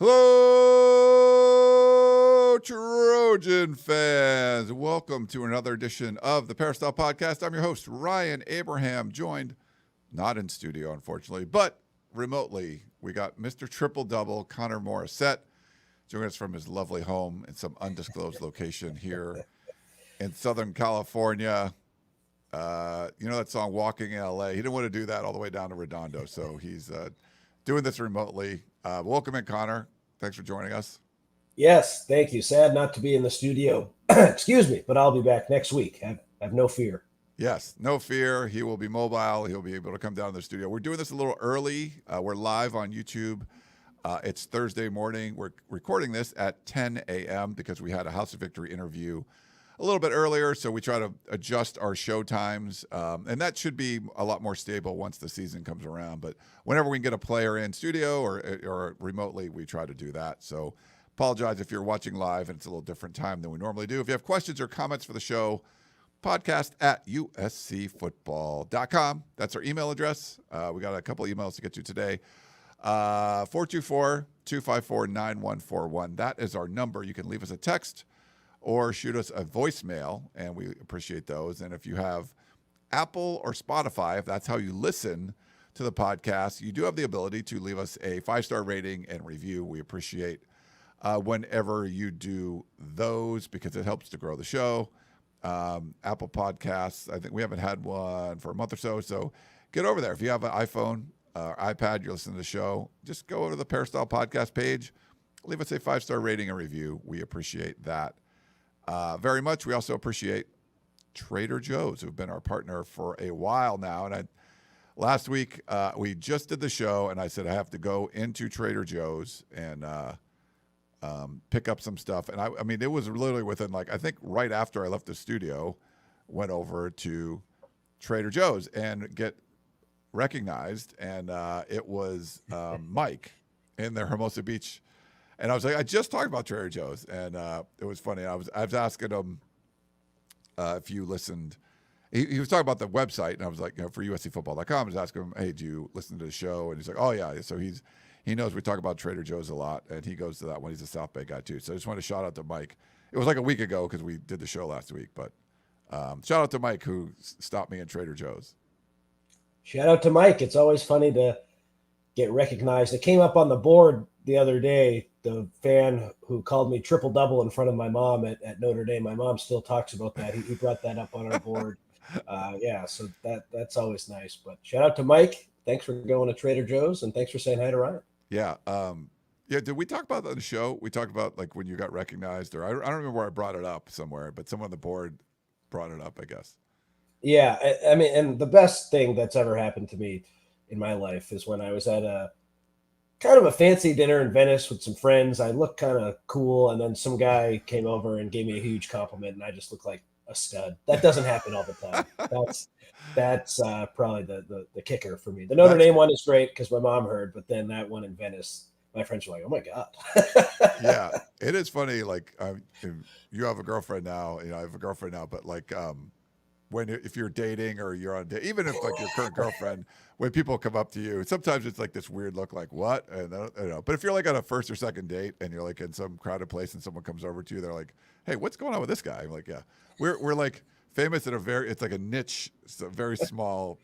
Hello, Trojan fans. Welcome to another edition of the Peristyle Podcast. I'm your host, Ryan Abraham, joined not in studio, unfortunately, but remotely. We got Mr. Triple Double, Connor Morrissette, joining us from his lovely home in some undisclosed location here in Southern California. You know that song, Walking in LA? He didn't want to do that all the way down to Redondo, so he's doing this remotely. Welcome in, Connor. Thanks for joining us. Yes, thank you. Sad not to be in the studio. Excuse me, but I'll be back next week. Have no fear. Yes, no fear. He will be mobile. He'll be able to come down to the studio. We're doing this a little early. We're live on YouTube. It's Thursday morning. We're recording this at 10 a.m. because we had a House of Victory interview a little bit earlier, so we try to adjust our show times, and that should be a lot more stable once the season comes around. But whenever we can get a player in studio or remotely, we try to do that. So apologize if you're watching live and it's a little different time than we normally do. If you have questions or comments for the show, podcast at uscfootball.com. That's our email address. We got a couple emails to get to today. 424-254-9141. That is our number. You can leave us a text or shoot us a voicemail, and we appreciate those. And if you have Apple or Spotify, if that's how you listen to the podcast, you do have the ability to leave us a 5-star rating and review. We appreciate whenever you do those because it helps to grow the show. Apple Podcasts, I think we haven't had one for a month or so, so get over there. If you have an iPhone or iPad, you're listening to the show, just go over to the Peristyle Podcast page, leave us a 5-star rating and review. We appreciate that very much. We also appreciate Trader Joe's, who've been our partner for a while now. And last week, we just did the show, and I said I have to go into Trader Joe's and pick up some stuff. And I mean, it was literally within, like, I think right after I left the studio, went over to Trader Joe's and get recognized. And it was Mike in their Hermosa Beach. And I was like, I just talked about Trader Joe's, and it was funny. I was asking him if you listened. He was talking about the website, and I was like, for USCfootball.com, I was asking him, hey, do you listen to the show? And he's like, oh, yeah. So he knows we talk about Trader Joe's a lot, and he goes to that one. He's a South Bay guy, too. So I just want to shout out to Mike. It was like a week ago because we did the show last week, but shout out to Mike who stopped me in Trader Joe's. Shout out to Mike. It's always funny to get recognized. It came up on the board the other day, the fan who called me triple double in front of my mom at Notre Dame. My mom still talks about that. He brought that up on our board. So that's always nice. But shout out to Mike. Thanks for going to Trader Joe's, and thanks for saying hi to Ryan. Yeah. Did we talk about that on the show? We talked about, like, when you got recognized, or I don't remember where I brought it up somewhere, but someone on the board brought it up, I guess. Yeah. I mean, and the best thing that's ever happened to me in my life is when I was at a kind of a fancy dinner in Venice with some friends. I looked kind of cool, and then some guy came over and gave me a huge compliment, and I just looked like a stud. That doesn't happen all the time. That's probably the kicker for me. The Notre Dame one is great because my mom heard, but then that one in Venice, my friends were like, "Oh my god." Yeah, it is funny. Like, you have a girlfriend now. I have a girlfriend now, but like, if you're dating or you're on a date, even if like your current girlfriend, when people come up to you, sometimes it's like this weird look, like what? And but if you're like on a first or second date and you're like in some crowded place and someone comes over to you, they're like, "Hey, what's going on with this guy?" I'm like, "Yeah, we're like famous in it's like a niche, it's a very small,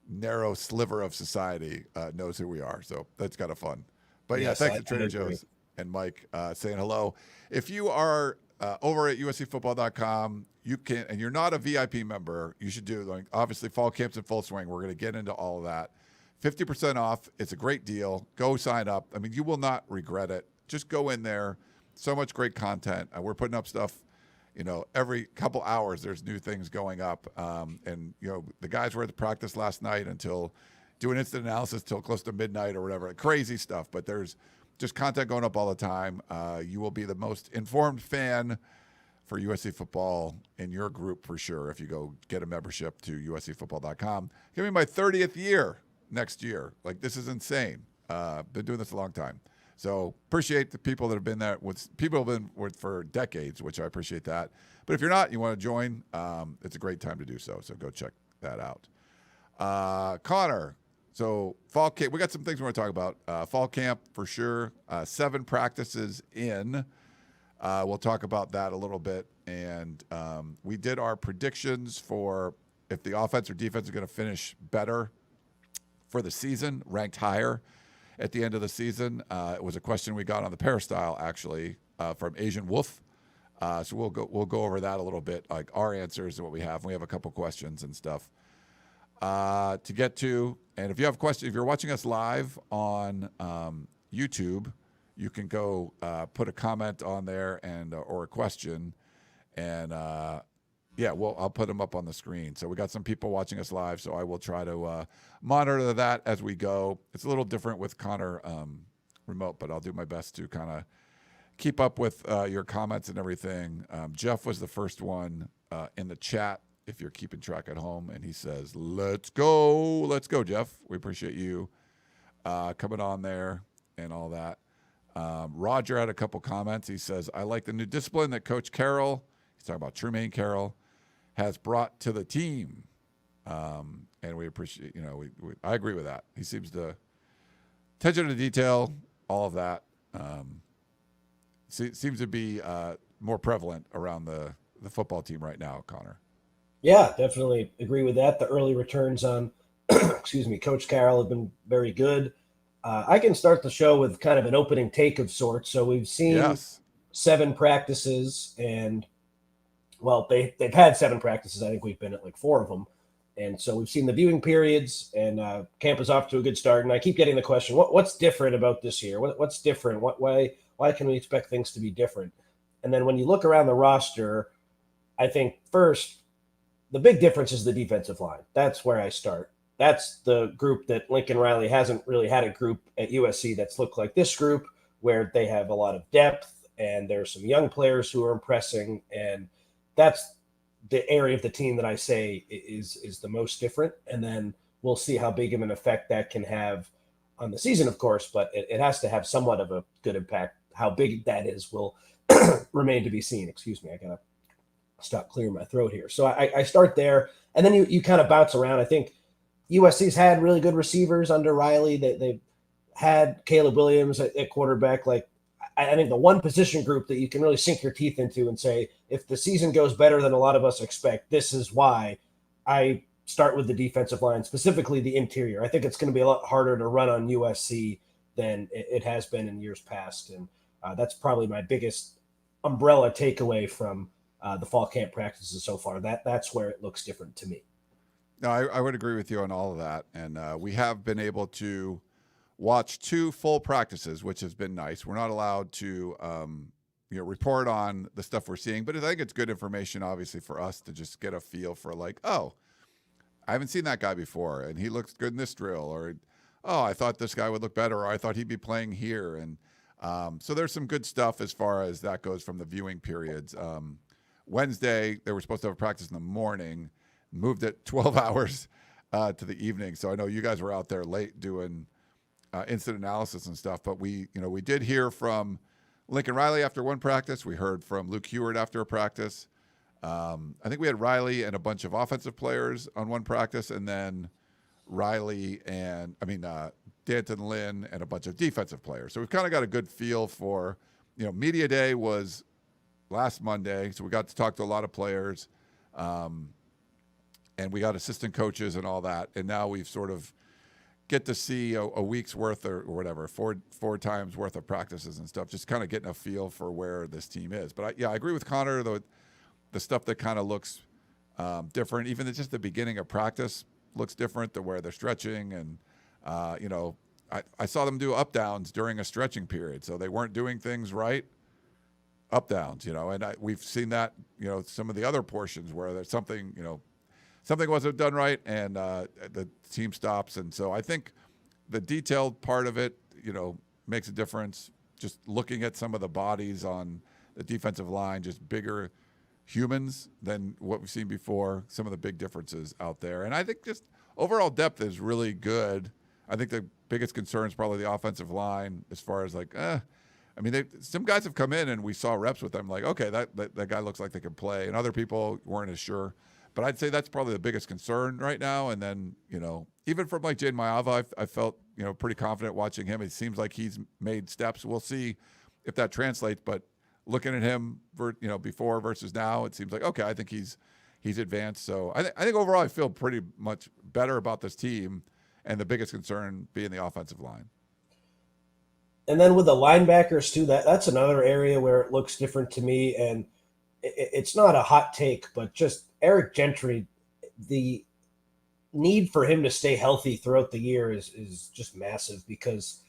narrow sliver of society knows who we are." So that's kind of fun. But yes, thanks to Trader Joe's and Mike saying hello. If you are over at uscfootball.com, you can, and you're not a VIP member, you should do, like, obviously fall camp's in full swing. We're going to get into all of that. 50% off. It's a great deal. Go sign up. I mean, you will not regret it. Just go in there. So much great content. We're putting up stuff, every couple hours there's new things going up. And, the guys were at the practice last night until doing instant analysis till close to midnight or whatever. Crazy stuff. But there's just content going up all the time. You will be the most informed fan for USC football in your group for sure if you go get a membership to uscfootball.com. Give me my 30th year next year. Like, this is insane. Been doing this a long time. So appreciate the people that have been there. People have been with for decades, which I appreciate that. But if you're not, you want to join, it's a great time to do so. So go check that out. Connor, So fall camp, we got some things we want to talk about. Fall camp for sure. 7 practices in. We'll talk about that a little bit. And we did our predictions for if the offense or defense is going to finish better for the season, ranked higher at the end of the season. It was a question we got on the Peristyle, actually, from asianwoof. So we'll go over that a little bit, like our answers and what we have. We have a couple questions and stuff to get to. And if you have questions, if you're watching us live on YouTube, you can go put a comment on there and or a question, and I'll put them up on the screen. So we got some people watching us live, so I will try to monitor that as we go. It's a little different with Connor remote, but I'll do my best to kind of keep up with your comments and everything. Jeff was the first one in the chat, if you're keeping track at home, and he says, let's go, Jeff. We appreciate you coming on there and all that. Roger had a couple comments. He says, I like the new discipline that Coach Carroll, he's talking about Trumain Carroll, has brought to the team. And we appreciate, I agree with that. He seems to attention to detail, all of that. Seems to be more prevalent around the football team right now, Connor. Yeah, definitely agree with that. The early returns on, Coach Carroll have been very good. I can start the show with kind of an opening take of sorts. So we've seen 7 practices, and they've had 7 practices. I think we've been at like 4 of them. And so we've seen the viewing periods, and camp is off to a good start. And I keep getting the question, what's different about this year? What's different? Why can we expect things to be different? And then when you look around the roster, I think first, the big difference is the defensive line. That's where I start. That's the group that Lincoln Riley hasn't really had a group at USC that's looked like this group, where they have a lot of depth and there's some young players who are impressing. And that's the area of the team that I say is the most different. And then we'll see how big of an effect that can have on the season, of course, but it has to have somewhat of a good impact. How big that is will remain to be seen. Excuse me. I got to stop clearing my throat here. So I start there, and then you kind of bounce around. I think USC's had really good receivers under Riley. They've had Caleb Williams at quarterback. Like, I think the one position group that you can really sink your teeth into and say, if the season goes better than a lot of us expect, this is why. I start with the defensive line, specifically the interior. I think it's going to be a lot harder to run on USC than it has been in years past. And that's probably my biggest umbrella takeaway from the fall camp practices so far. That's where it looks different to me. No, I would agree with you on all of that. And we have been able to watch 2 full practices, which has been nice. We're not allowed to report on the stuff we're seeing, but I think it's good information, obviously, for us to just get a feel for like, oh, I haven't seen that guy before, and he looks good in this drill, or, oh, I thought this guy would look better, or I thought he'd be playing here. And so there's some good stuff as far as that goes from the viewing periods. Wednesday, they were supposed to have a practice in the morning, moved it 12 hours to the evening. So I know you guys were out there late doing incident analysis and stuff, but we did hear from Lincoln Riley after one practice. We heard from Luke Heward after a practice. I think we had Riley and a bunch of offensive players on one practice, and then Riley and Danton Lynn and a bunch of defensive players. So we've kind of got a good feel for, media day was last Monday, so we got to talk to a lot of players, and we got assistant coaches and all that. And now we've sort of get to see a week's worth or whatever, four times worth of practices and stuff, just kind of getting a feel for where this team is. But I agree with Connor, the stuff that kind of looks different, even just the beginning of practice looks different, to where they're stretching. And, I saw them do up downs during a stretching period. So they weren't doing things right, up downs, and we've seen that, some of the other portions where there's something, something wasn't done right, and the team stops. And so I think the detailed part of it, makes a difference. Just looking at some of the bodies on the defensive line, just bigger humans than what we've seen before, some of the big differences out there. And I think just overall depth is really good. I think the biggest concern is probably the offensive line, as far as like, some guys have come in and we saw reps with them, like, okay, that guy looks like they can play, and other people weren't as sure. But I'd say that's probably the biggest concern right now. And then, even from like Jaden Maiava, I felt, pretty confident watching him. It seems like he's made steps. We'll see if that translates. But looking at him, before versus now, it seems like, okay, I think he's advanced. So I think overall I feel pretty much better about this team, and the biggest concern being the offensive line. And then with the linebackers too, that's another area where it looks different to me. And it's not a hot take, but just Eric Gentry, the need for him to stay healthy throughout the year is just massive, because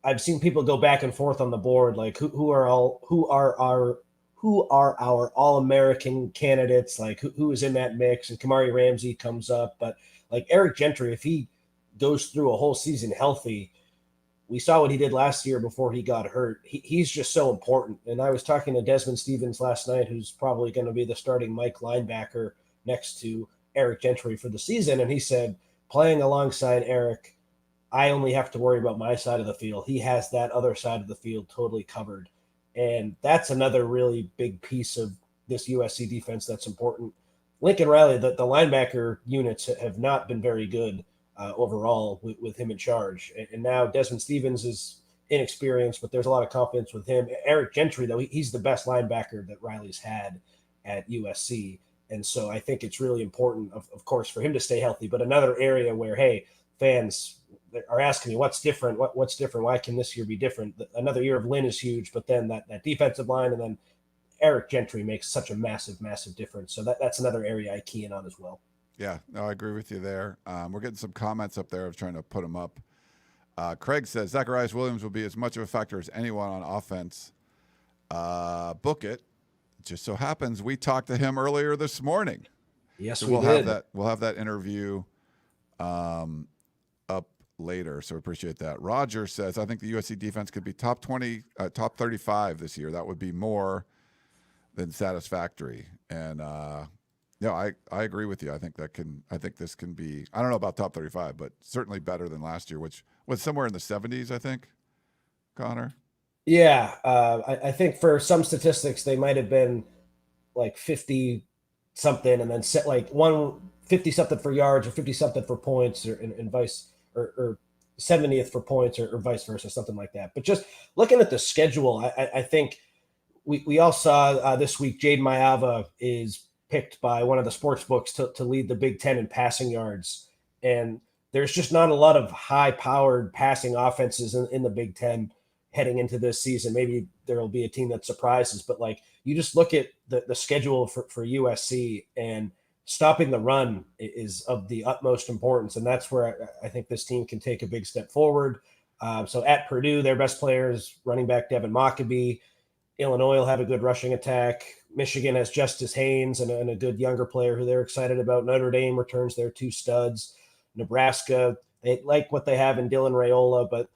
I've seen people go back and forth on the board, like who are our All-American candidates, like who is in that mix, and Kamari Ramsey comes up. But like Eric Gentry, if he goes through a whole season healthy, we saw what he did last year before he got hurt. He's just so important. And I was talking to Desmond Stevens last night, who's probably going to be the starting Mike linebacker next to Eric Gentry for the season. And he said, playing alongside Eric, I only have to worry about my side of the field. He has that other side of the field totally covered. And that's another really big piece of this USC defense that's important. Lincoln Riley, the linebacker units have not been very good overall with him in charge. And now Desmond Stevens is inexperienced, but there's a lot of confidence with him. Eric Gentry, though, he's the best linebacker that Riley's had at USC. And so I think it's really important, of course, for him to stay healthy. But another area where, hey, fans are asking me, what's different? What's different? Why can this year be different? Another year of Lynn is huge, but then that defensive line, and then Eric Gentry makes such a massive, massive difference. So that's another area I key in on as well. Yeah, no, I agree with you there. We're getting some comments up there. I was trying to put them up. Craig says, Zacharias Williams will be as much of a factor as anyone on offense. Book it. Just so happens we talked to him earlier this morning. Yes, so we'll did. We'll have that interview up later, so appreciate that. Roger says, I think the USC defense could be top 20, top 35 this year. That would be more than satisfactory. And I agree with you. I think this can be, I don't know about top 35, but certainly better than last year, which was somewhere in the 70s, I think, Connor. Yeah, I think for some statistics, they might have been like 50 something, and then set like 50 something for yards or 50 something for points, or 70th for points, or vice versa, something like that. But just looking at the schedule, I think we all saw this week Jaden Maiava is picked by one of the sports books to lead the Big Ten in passing yards. And there's just not a lot of high-powered passing offenses in the Big Ten heading into this season. Maybe there will be a team that surprises, but like you just look at the schedule for USC, and stopping the run is of the utmost importance. And that's where I think this team can take a big step forward. So at Purdue, their best players, running back Devin Mockabee. Illinois will have a good rushing attack. Michigan has Justice Haynes and a good younger player who they're excited about. Notre Dame returns their two studs. Nebraska, they like what they have in Dylan Raiola, but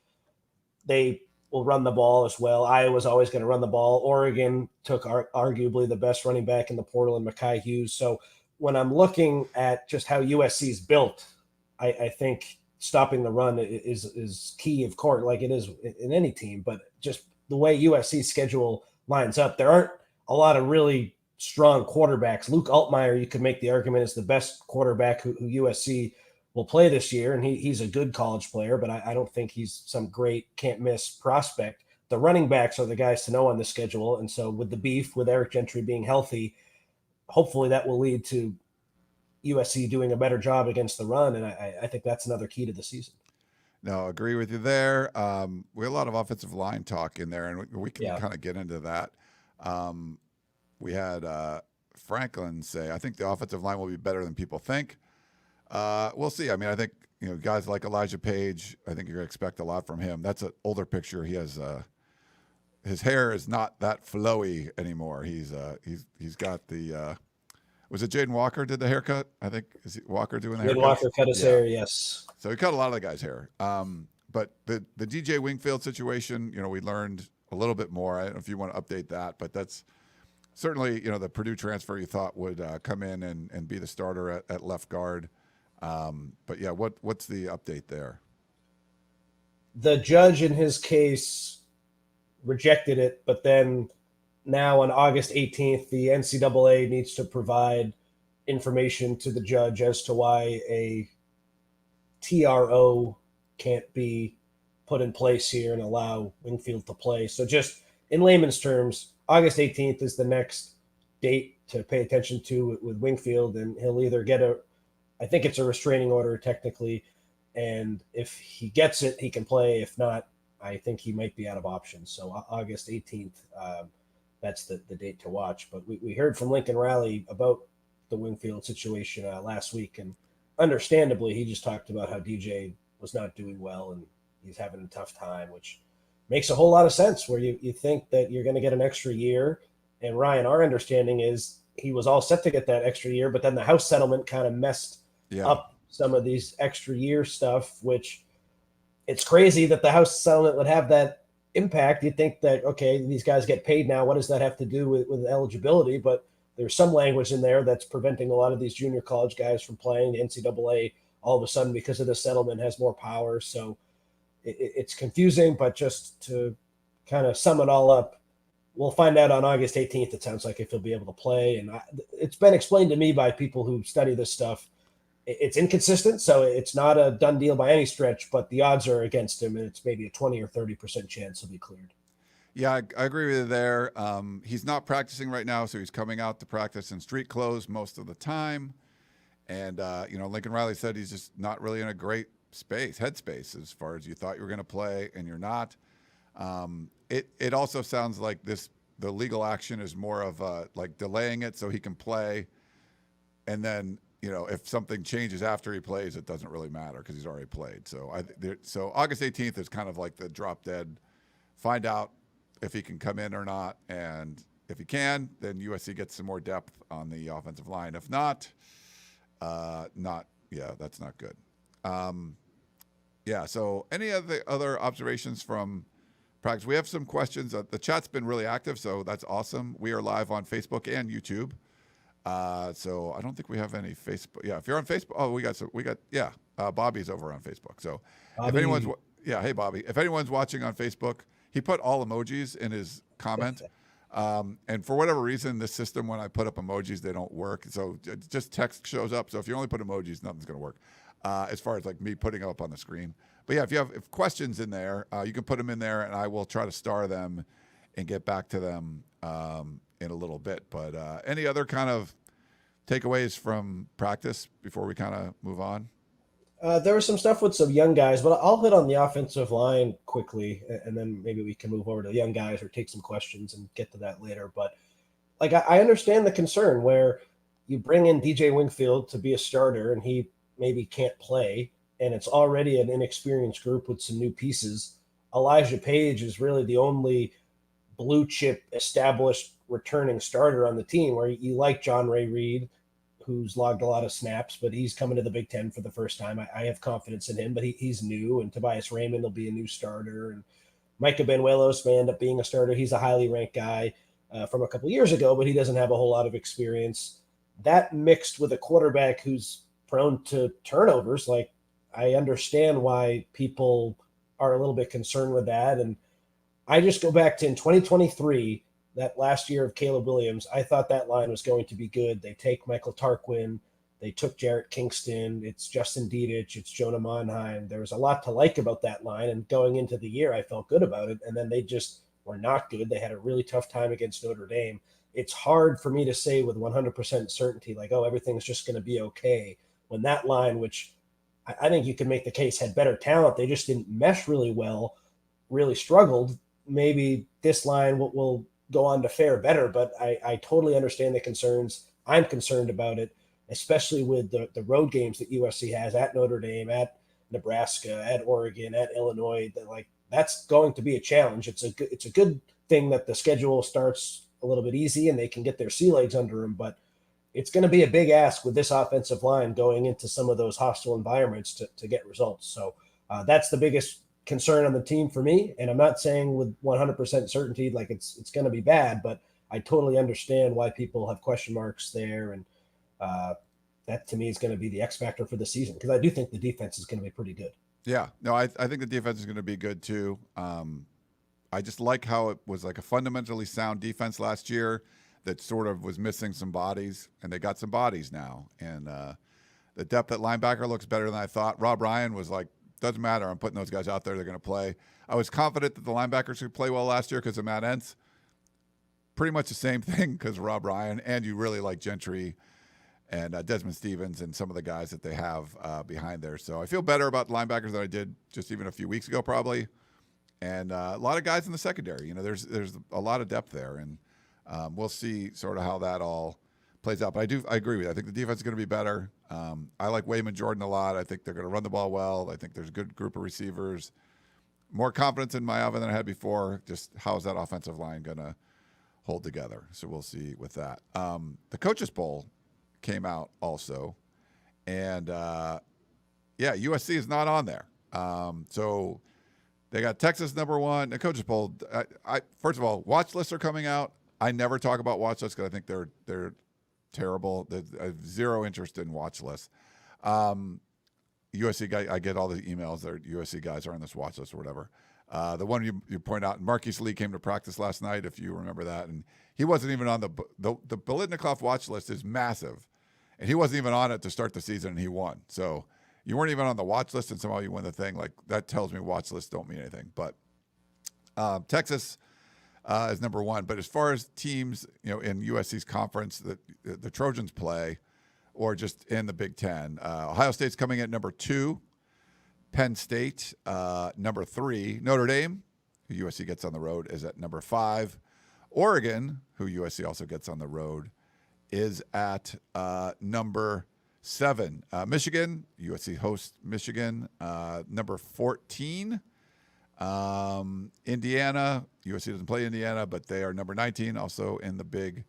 they will run the ball as well. Iowa's always going to run the ball. Oregon took arguably the best running back in the portal in Mekhi Hughes. So when I'm looking at just how USC is built, I think stopping the run is key, of course, like it is in any team. But just the way USC's schedule lines up, there aren't a lot of really strong quarterbacks. Luke Altmaier, you could make the argument, is the best quarterback who USC will play this year, and he's a good college player, but I don't think he's some great can't-miss prospect. The running backs are the guys to know on the schedule, and so with the beef, with Eric Gentry being healthy, hopefully that will lead to USC doing a better job against the run, and I think that's another key to the season. No, agree with you there. We had a lot of offensive line talk in there, and we can kind of get into that. We had Franklin say, I think the offensive line will be better than people think. We'll see. I mean, I think, guys like Elijah Paige, I think you're going to expect a lot from him. That's an older picture. He has his hair is not that flowy anymore. He's got the was it Jaden Walker did the haircut? I think is Walker doing the haircut? Jaden Walker cut his hair, yes. So he cut a lot of the guy's hair. But the DJ Wingfield situation, we learned a little bit more. I don't know if you want to update that, but that's certainly, the Purdue transfer you thought would come in and be the starter at left guard. But yeah, what's the update there? The judge in his case rejected it, but then now on August 18th, the NCAA needs to provide information to the judge as to why a TRO can't be put in place here and allow Wingfield to play. So just in layman's terms, August 18th is the next date to pay attention to with Wingfield, and he'll either get I think it's a restraining order technically, and if he gets it, he can play. If not, I think he might be out of options. So August 18th, that's the date to watch. But we heard from Lincoln Riley about the Wingfield situation last week, and understandably, he just talked about how DJ was not doing well and he's having a tough time, which makes a whole lot of sense, where you think that you're going to get an extra year. And Ryan, our understanding is he was all set to get that extra year, but then the house settlement kind of messed up some of these extra year stuff, which it's crazy that the house settlement would have that impact. You'd think that, okay, these guys get paid now. What does that have to do with eligibility? But there's some language in there that's preventing a lot of these junior college guys from playing. The NCAA, all of a sudden, because of the settlement, has more power. So it's confusing, but just to kind of sum it all up, we'll find out on August 18th, it sounds like, if he'll be able to play. And it's been explained to me by people who study this stuff. It's inconsistent, so it's not a done deal by any stretch, but the odds are against him, and it's maybe a 20 or 30% chance he'll be cleared. Yeah, I agree with you there. He's not practicing right now, so he's coming out to practice in street clothes most of the time. And, Lincoln Riley said he's just not really in a great headspace, as far as you thought you were going to play and you're not. It also sounds like the legal action is more of like delaying it so he can play. And then, if something changes after he plays, it doesn't really matter because he's already played. So so August 18th is kind of like the drop dead. Find out if he can come in or not. And if he can, then USC gets some more depth on the offensive line. If not, that's not good. So any of the other observations from practice? We have some questions. The chat's been really active, so that's awesome. We are live on Facebook and YouTube. So I don't think we have any Facebook. Yeah, if you're on Facebook, Bobby's over on Facebook. So Bobby. If anyone's, hey Bobby, if anyone's watching on Facebook, he put all emojis in his comment. And for whatever reason, this system, when I put up emojis, they don't work. So just text shows up. So if you only put emojis, nothing's going to work. As far as like me putting them up on the screen. But yeah, if questions in there, you can put them in there, and I will try to star them and get back to them in a little bit. But any other kind of takeaways from practice before we kind of move on? There was some stuff with some young guys, but I'll hit on the offensive line quickly, and then maybe we can move over to the young guys or take some questions and get to that later. But like, I understand the concern where you bring in DJ Wingfield to be a starter, and he maybe can't play, and it's already an inexperienced group with some new pieces. Elijah Paige is really the only blue chip established returning starter on the team, where you like John Ray Reed, who's logged a lot of snaps, but he's coming to the Big Ten for the first time. I have confidence in him, but he's new, and Tobias Raymond will be a new starter, and Micah Benuelos may end up being a starter. He's a highly ranked guy from a couple years ago, but he doesn't have a whole lot of experience. That mixed with a quarterback who's prone to turnovers, like, I understand why people are a little bit concerned with that. And I just go back to in 2023, that last year of Caleb Williams, I thought that line was going to be good. They take Michael Tarquin. They took Jarrett Kingston. It's Justin Dietich. It's Jonah Monheim. There was a lot to like about that line. And going into the year, I felt good about it. And then they just were not good. They had a really tough time against Notre Dame. It's hard for me to say with 100% certainty, like, oh, everything's just going to be okay, when that line, which I think you could make the case had better talent, they just didn't mesh really well, really struggled. Maybe this line will go on to fare better, but I totally understand the concerns. I'm concerned about it, especially with the road games that USC has at Notre Dame, at Nebraska, at Oregon, at Illinois. That's going to be a challenge. It's a good thing that the schedule starts a little bit easy and they can get their sea legs under them, but it's going to be a big ask with this offensive line going into some of those hostile environments to get results. So that's the biggest concern on the team for me. And I'm not saying with 100% certainty, like it's going to be bad, but I totally understand why people have question marks there. And that to me is going to be the X factor for the season, because I do think the defense is going to be pretty good. Yeah, no, I think the defense is going to be good too. I just like how it was like a fundamentally sound defense last year that sort of was missing some bodies, and they got some bodies now. And the depth at linebacker looks better than I thought. Rob Ryan was like, doesn't matter. I'm putting those guys out there. They're going to play. I was confident that the linebackers could play well last year because of Matt Entz. Pretty much the same thing because Rob Ryan, and you really like Gentry and Desmond Stevens and some of the guys that they have behind there. So I feel better about the linebackers than I did just even a few weeks ago probably. And a lot of guys in the secondary. You know, there's a lot of depth there, and we'll see sort of how that all plays out. But I agree with you. I think the defense is going to be better. I like Wayman Jordan a lot. I think they're going to run the ball well. I think there's a good group of receivers. More confidence in Mayavan than I had before. Just how is that offensive line going to hold together? So we'll see with that. The Coaches Bowl came out also, and USC is not on there. So they got Texas number one. The Coaches Bowl. I first of all, watch lists are coming out. I never talk about watch lists because I think they're terrible. I have zero interest in watch lists. USC guy, I get all the emails that USC guys are on this watch list or whatever. The one you point out, Marquise Lee came to practice last night, if you remember that, and he wasn't even on the Biletnikoff watch list is massive, and he wasn't even on it to start the season, and he won. So you weren't even on the watch list, and somehow you win the thing. Like, that tells me watch lists don't mean anything. But Texas is number one. But as far as teams, in USC's conference that the Trojans play, or just in the Big Ten, Ohio State's coming in at number 2. Penn State, number 3. Notre Dame, who USC gets on the road, is at number 5. Oregon, who USC also gets on the road, is at number 7. Michigan, USC hosts Michigan, number 14. Indiana, USC doesn't play Indiana, but they are number 19, also in the Big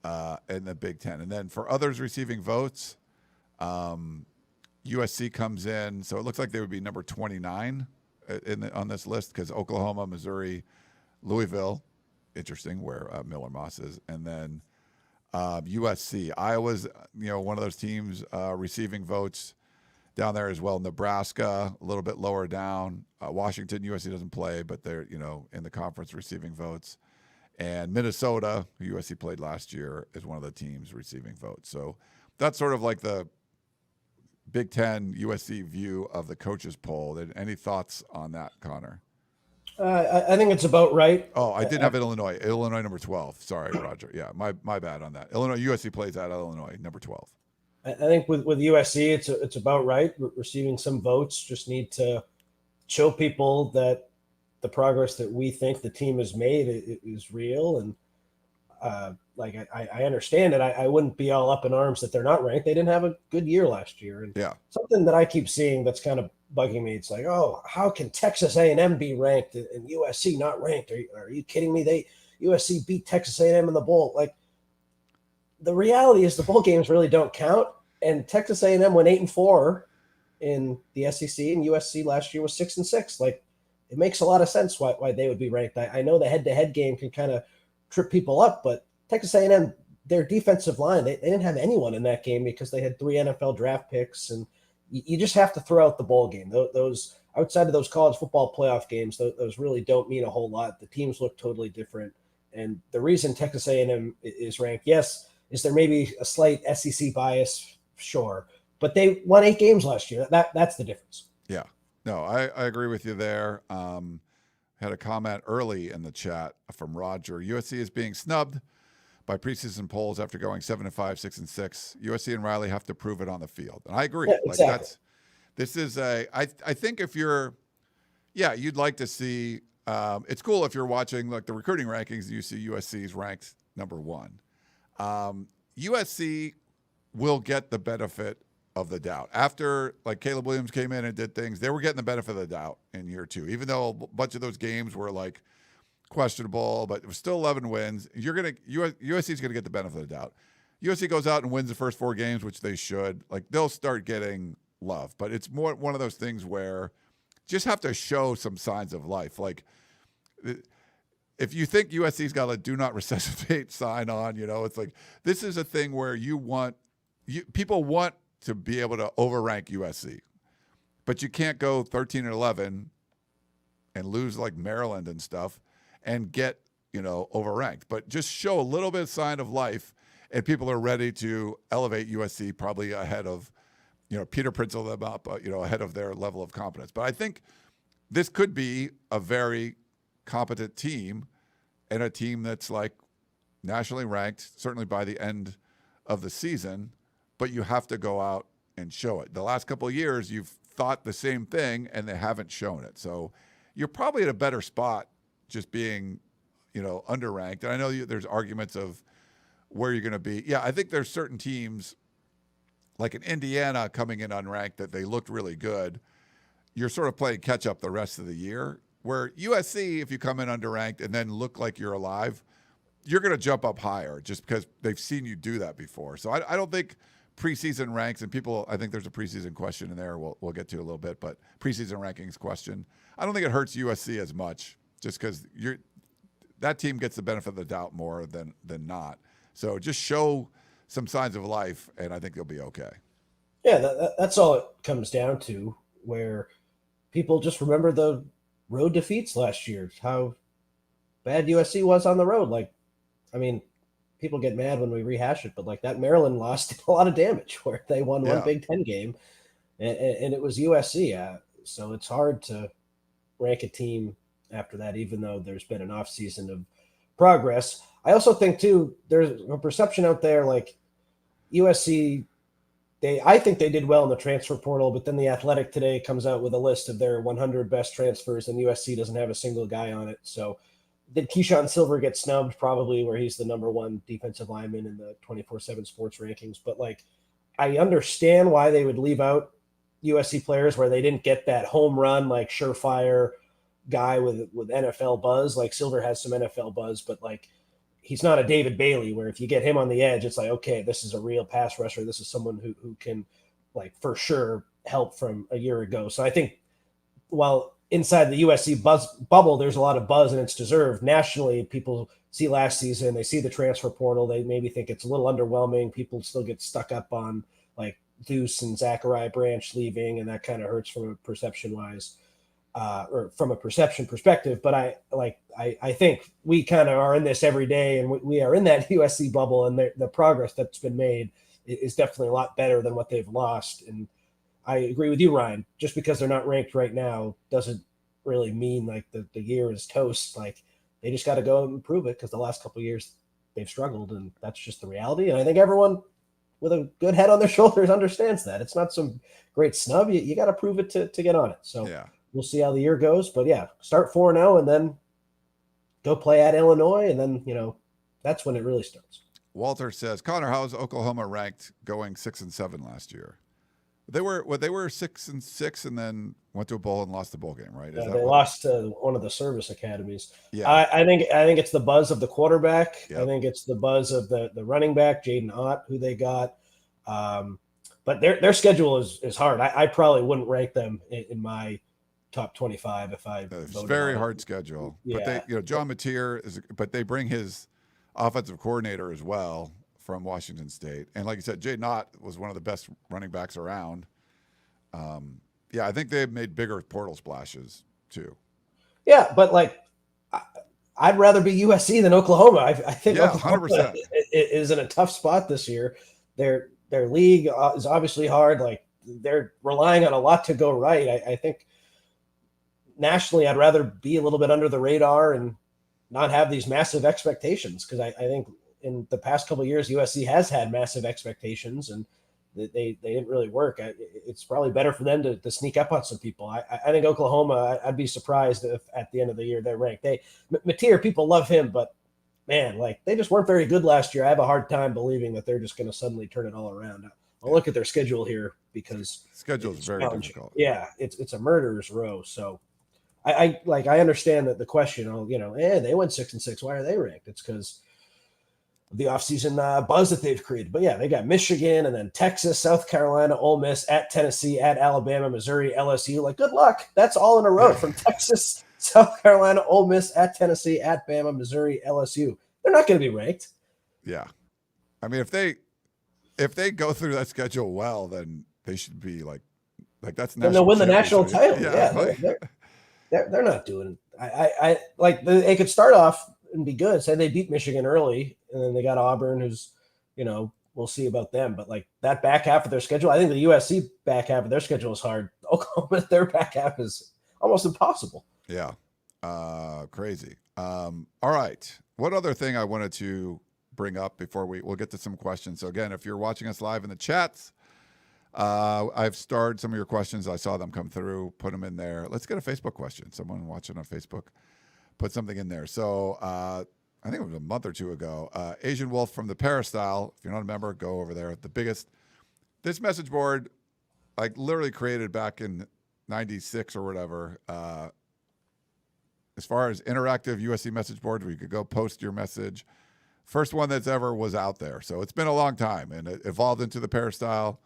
Ten. And then for others receiving votes, USC comes in, so it looks like they would be number 29 on this list because Oklahoma, Missouri, Louisville, interesting where Miller Moss is, and then USC. Iowa's, one of those teams receiving votes down there as well. Nebraska, a little bit lower down. Washington, USC doesn't play, but they're, in the conference receiving votes. And Minnesota, who USC played last year, is one of the teams receiving votes. So that's sort of like the Big Ten USC view of the coaches poll. Any thoughts on that, Connor? I think it's about right. Oh, I did have Illinois. Illinois number 12. Sorry, Roger. Yeah, my bad on that. USC plays at Illinois, number 12. I think with USC, it's about right. Receiving some votes, just need to show people that the progress that we think the team has made is real. And I understand it. I wouldn't be all up in arms that they're not ranked. They didn't have a good year last year. And something that I keep seeing that's kind of bugging me. It's like, oh, how can Texas A&M be ranked and USC not ranked? Are you kidding me? USC beat Texas A&M in the bowl. Like, the reality is the bowl games really don't count. And Texas A&M went 8-4 in the SEC, and USC last year was 6-6. Like, it makes a lot of sense why they would be ranked. I know the head-to-head game can kind of trip people up, but Texas A&M, their defensive line, they didn't have anyone in that game because they had 3 NFL draft picks, and you just have to throw out the bowl game. Those outside of those college football playoff games, those really don't mean a whole lot. The teams look totally different, and the reason Texas A&M is ranked, yes, is there maybe a slight SEC bias? Sure, but they won 8 games last year. That's the difference. Yeah, no, I agree with you there. Had a comment early in the chat from Roger. USC is being snubbed by preseason polls after going 7-5, 6-6. USC and Riley have to prove it on the field, and I agree. Yeah, exactly. I think if you're, you'd like to see. It's cool if you're watching like the recruiting rankings and you see USC's ranked number 1. USC will get the benefit of the doubt. After like Caleb Williams came in and did things, they were getting the benefit of the doubt in year 2, even though a bunch of those games were like questionable, but it was still 11 wins. USC is going to get the benefit of the doubt. USC goes out and wins the first 4 games, which they should. Like, they'll start getting love, but it's more one of those things where just have to show some signs of life. Like, if you think USC's got a do not resuscitate sign on, it's like, this is a thing where people want to be able to overrank USC, but you can't go 13-11 and lose like Maryland and stuff and get overranked, but just show a little bit of sign of life, and people are ready to elevate USC probably ahead of, Peter Prinzel them up, ahead of their level of competence. But I think this could be a very competent team, and a team that's like nationally ranked, certainly by the end of the season, but you have to go out and show it. The last couple of years, you've thought the same thing, and they haven't shown it. So you're probably at a better spot just being, underranked. And I know there's arguments of where you're going to be. Yeah, I think there's certain teams, like in Indiana coming in unranked, that they looked really good. You're sort of playing catch up the rest of the year. Where USC, if you come in underranked and then look like you're alive, you're going to jump up higher just because they've seen you do that before. So I don't think preseason ranks, and people, I think there's a preseason question in there we'll get to a little bit, but preseason rankings question, I don't think it hurts USC as much just because that team gets the benefit of the doubt more than not. So just show some signs of life, and I think they'll be okay. Yeah, that's all it comes down to, where people just remember the road defeats last year, how bad USC was on the road. Like, I mean, people get mad when we rehash it, but like that Maryland loss did a lot of damage, where they won one Big Ten game, and it was USC. So it's hard to rank a team after that, even though there's been an off season of progress. I also think too, there's a perception out there like USC, I think they did well in the transfer portal, but then The Athletic today comes out with a list of their 100 best transfers, and USC doesn't have a single guy on it. So did Keyshawn Silver get snubbed? Probably, where he's the number one defensive lineman in the 24/7 sports rankings. But like, I understand why they would leave out USC players where they didn't get that home run, like surefire guy with NFL buzz. Like Silver has some NFL buzz, but like, he's not a David Bailey, where if you get him on the edge, it's like, okay, this is a real pass rusher. This is someone who can, like, for sure help from a year ago. So I think while inside the USC bubble, there's a lot of buzz, and it's deserved. Nationally, people see last season, they see the transfer portal, they maybe think it's a little underwhelming. People still get stuck up on like Deuce and Zachariah Branch leaving, and that kind of hurts from a perception wise. Or from a perception perspective, but I think we kind of are in this every day, and we are in that USC bubble, and the progress that's been made is definitely a lot better than what they've lost. And I agree with you, Ryan. Just because they're not ranked right now doesn't really mean like the year is toast. Like, they just got to go and prove it, because the last couple of years they've struggled, and that's just the reality. And I think everyone with a good head on their shoulders understands that. It's not some great snub. You got to prove it to get on it. So yeah. We'll see how the year goes, but yeah, start 4-0 and then go play at Illinois, and then that's when it really starts. Walter says, Connor, how's Oklahoma ranked going 6-7 last year? They were 6-6 and then went to a bowl and lost the bowl game, right? Yeah, they lost to one of the service academies. Yeah, I think it's the buzz of the quarterback. Yep. I think it's the buzz of the running back, Jaden Ott, who they got. But their schedule is hard. I probably wouldn't rank them in my top 25 if I it's a very hard schedule. Yeah. But John Mateer but they bring his offensive coordinator as well from Washington State. And like you said, Jay Knott was one of the best running backs around. I think they've made bigger portal splashes too. Yeah, but like, I'd rather be USC than Oklahoma. I think Oklahoma 100% is in a tough spot this year. Their league is obviously hard. Like, they're relying on a lot to go right. I think nationally, I'd rather be a little bit under the radar and not have these massive expectations, because I think in the past couple of years, USC has had massive expectations, and they didn't really work. It's probably better for them to sneak up on some people. I think Oklahoma, I'd be surprised if at the end of the year they're ranked. Mateer, people love him, but man, like, they just weren't very good last year. I have a hard time believing that they're just going to suddenly turn it all around. I'll look at their schedule here, because schedule is very difficult. Yeah, it's a murderer's row. So I understand that the question, they went 6-6. Why are they ranked? It's because of the offseason buzz that they've created. But yeah, they got Michigan, and then Texas, South Carolina, Ole Miss, at Tennessee, at Alabama, Missouri, LSU. Like, good luck. That's all in a row from Texas, South Carolina, Ole Miss, at Tennessee, at Bama, Missouri, LSU. They're not going to be ranked. Yeah. I mean, if they go through that schedule well, then they should be like that's national. Then they'll win the national title. Yeah. They're not doing it. I like, they could start off and be good. Say they beat Michigan early, and then they got Auburn, who's, we'll see about them. But like that back half of their schedule, I think the USC back half of their schedule is hard. Oklahoma, their back half is almost impossible. Yeah. Crazy. All right. What other thing I wanted to bring up before we'll get to some questions. So again, if you're watching us live in the chats, I've starred some of your questions. I saw them come through, put them in there. Let's get a Facebook question. Someone watching on Facebook put something in there. So I think it was a month or two ago, Asian Wolf from the Peristyle. If you're not a member, go over there. This message board, like literally created back in 96 or whatever. As far as interactive USC message board where you could go post your message. First one that's ever was out there. So it's been a long time, and it evolved into the Peristyle.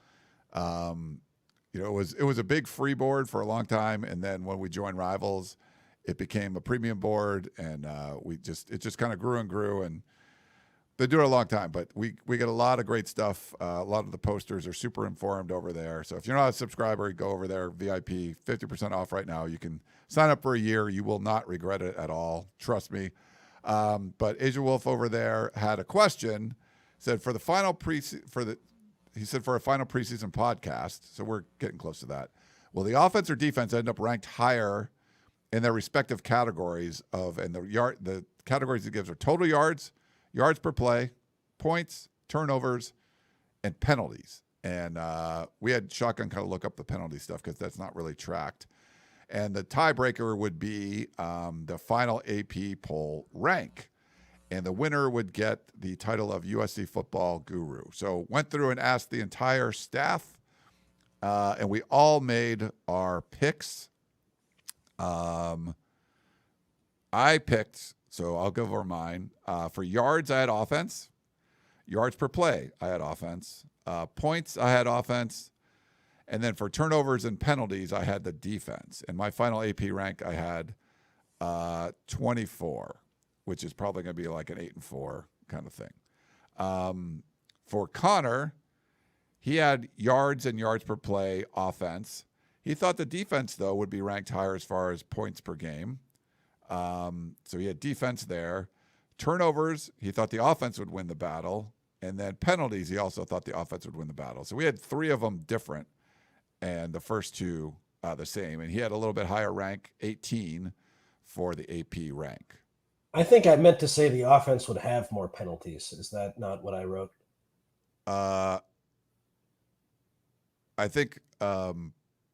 It was a big free board for a long time, and then when we joined Rivals, it became a premium board, and it just kind of grew and grew, and been doing it a long time. But we get a lot of great stuff. A lot of the posters are super informed over there. So if you're not a subscriber, go over there. VIP, 50% off right now. You can sign up for a year. You will not regret it at all. Trust me. But Asian Wolf over there had a question. Said for a final preseason podcast. So we're getting close to that. Will the offense or defense end up ranked higher in their respective categories the categories it gives are total yards per play, points, turnovers, and penalties. And we had Shotgun kind of look up the penalty stuff because that's not really tracked. And the tiebreaker would be the final AP poll rank. And the winner would get the title of USC football guru. So went through and asked the entire staff, and we all made our picks. I picked, so I'll go over mine. For yards, I had offense. Yards per play, I had offense. Points, I had offense. And then for turnovers and penalties, I had the defense. And my final AP rank, I had 24, which is probably going to be like an 8-4 kind of thing. For Connor, he had yards and yards per play offense. He thought the defense, though, would be ranked higher as far as points per game. So he had defense there. Turnovers, he thought the offense would win the battle. And then penalties, he also thought the offense would win the battle. So we had three of them different, and the first two the same. And he had a little bit higher rank, 18, for the AP rank. I think I meant to say the offense would have more penalties. Is that not what I wrote? I think,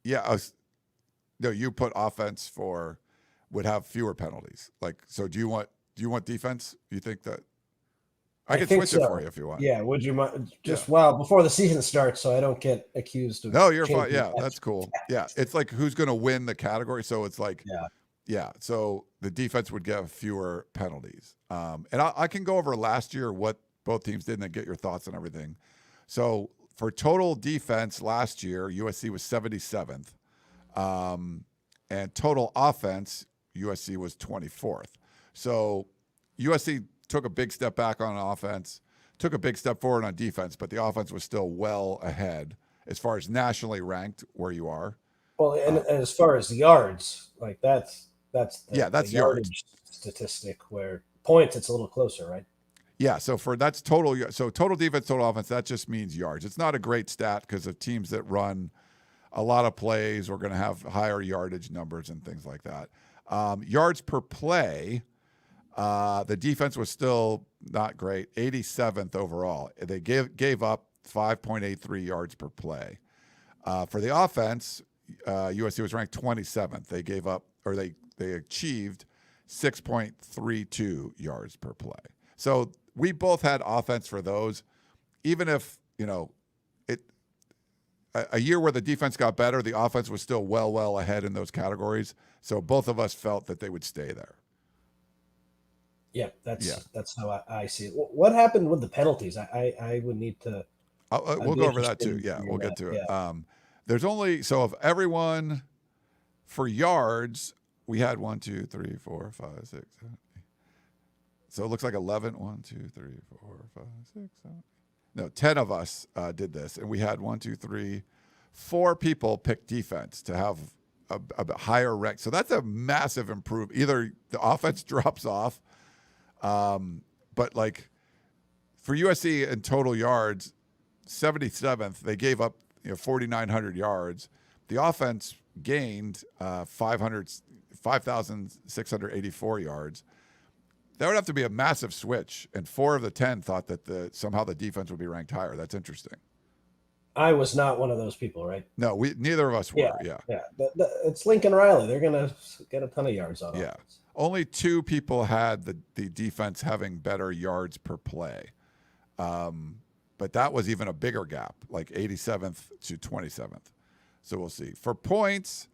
you put offense would have fewer penalties. Like, so do you want defense? You think that I can switch it for you if you want? Yeah. Would you mind before the season starts, so I don't get accused of? No, you're fine. Yeah, that's cool. Yeah, it's like who's going to win the category. So it's like, yeah. So the defense would get fewer penalties. And I can go over last year what both teams did and then get your thoughts on everything. So for total defense last year, USC was 77th. And total offense, USC was 24th. So USC took a big step back on offense, took a big step forward on defense, but the offense was still well ahead as far as nationally ranked where you are. Well, and as far as yards, like that's that's yardage statistic, where points it's a little closer, right? Yeah, so that's total. So total defense, total offense, that just means yards. It's not a great stat because of teams that run a lot of plays are going to have higher yardage numbers and things like that. Yards per play, the defense was still not great, 87th overall. They gave up 5.83 yards per play. For the offense, USC was ranked 27th. They gave up, or they achieved 6.32 yards per play. So we both had offense for those, even if, a year where the defense got better, the offense was still well ahead in those categories. So both of us felt that they would stay there. Yeah, that's how I see it. What happened with the penalties? I would need to. We'll go over that too. Yeah, we'll get to it. There's only, so of everyone for yards, we had 1, 2, 3, 4, 5, 6, 7, 8. So it looks like 11. 1, 2, 3, 4, 5, 6, 7. No, 10 of us did this, and we had 1, 2, 3, 4 people pick defense to have a higher rank. So that's a massive improvement. Either the offense drops off, But like for USC in total yards, 77th, they gave up 4,900 yards. The offense gained 5,684 yards. That would have to be a massive switch, and 4 of the 10 thought that somehow the defense would be ranked higher. That's interesting. I was not one of those people, right? No, neither of us were. Yeah. It's Lincoln Riley. They're gonna get a ton of yards on offense. Only 2 people had the defense having better yards per play, but that was even a bigger gap, like 87th to 27th. So we'll see. For points,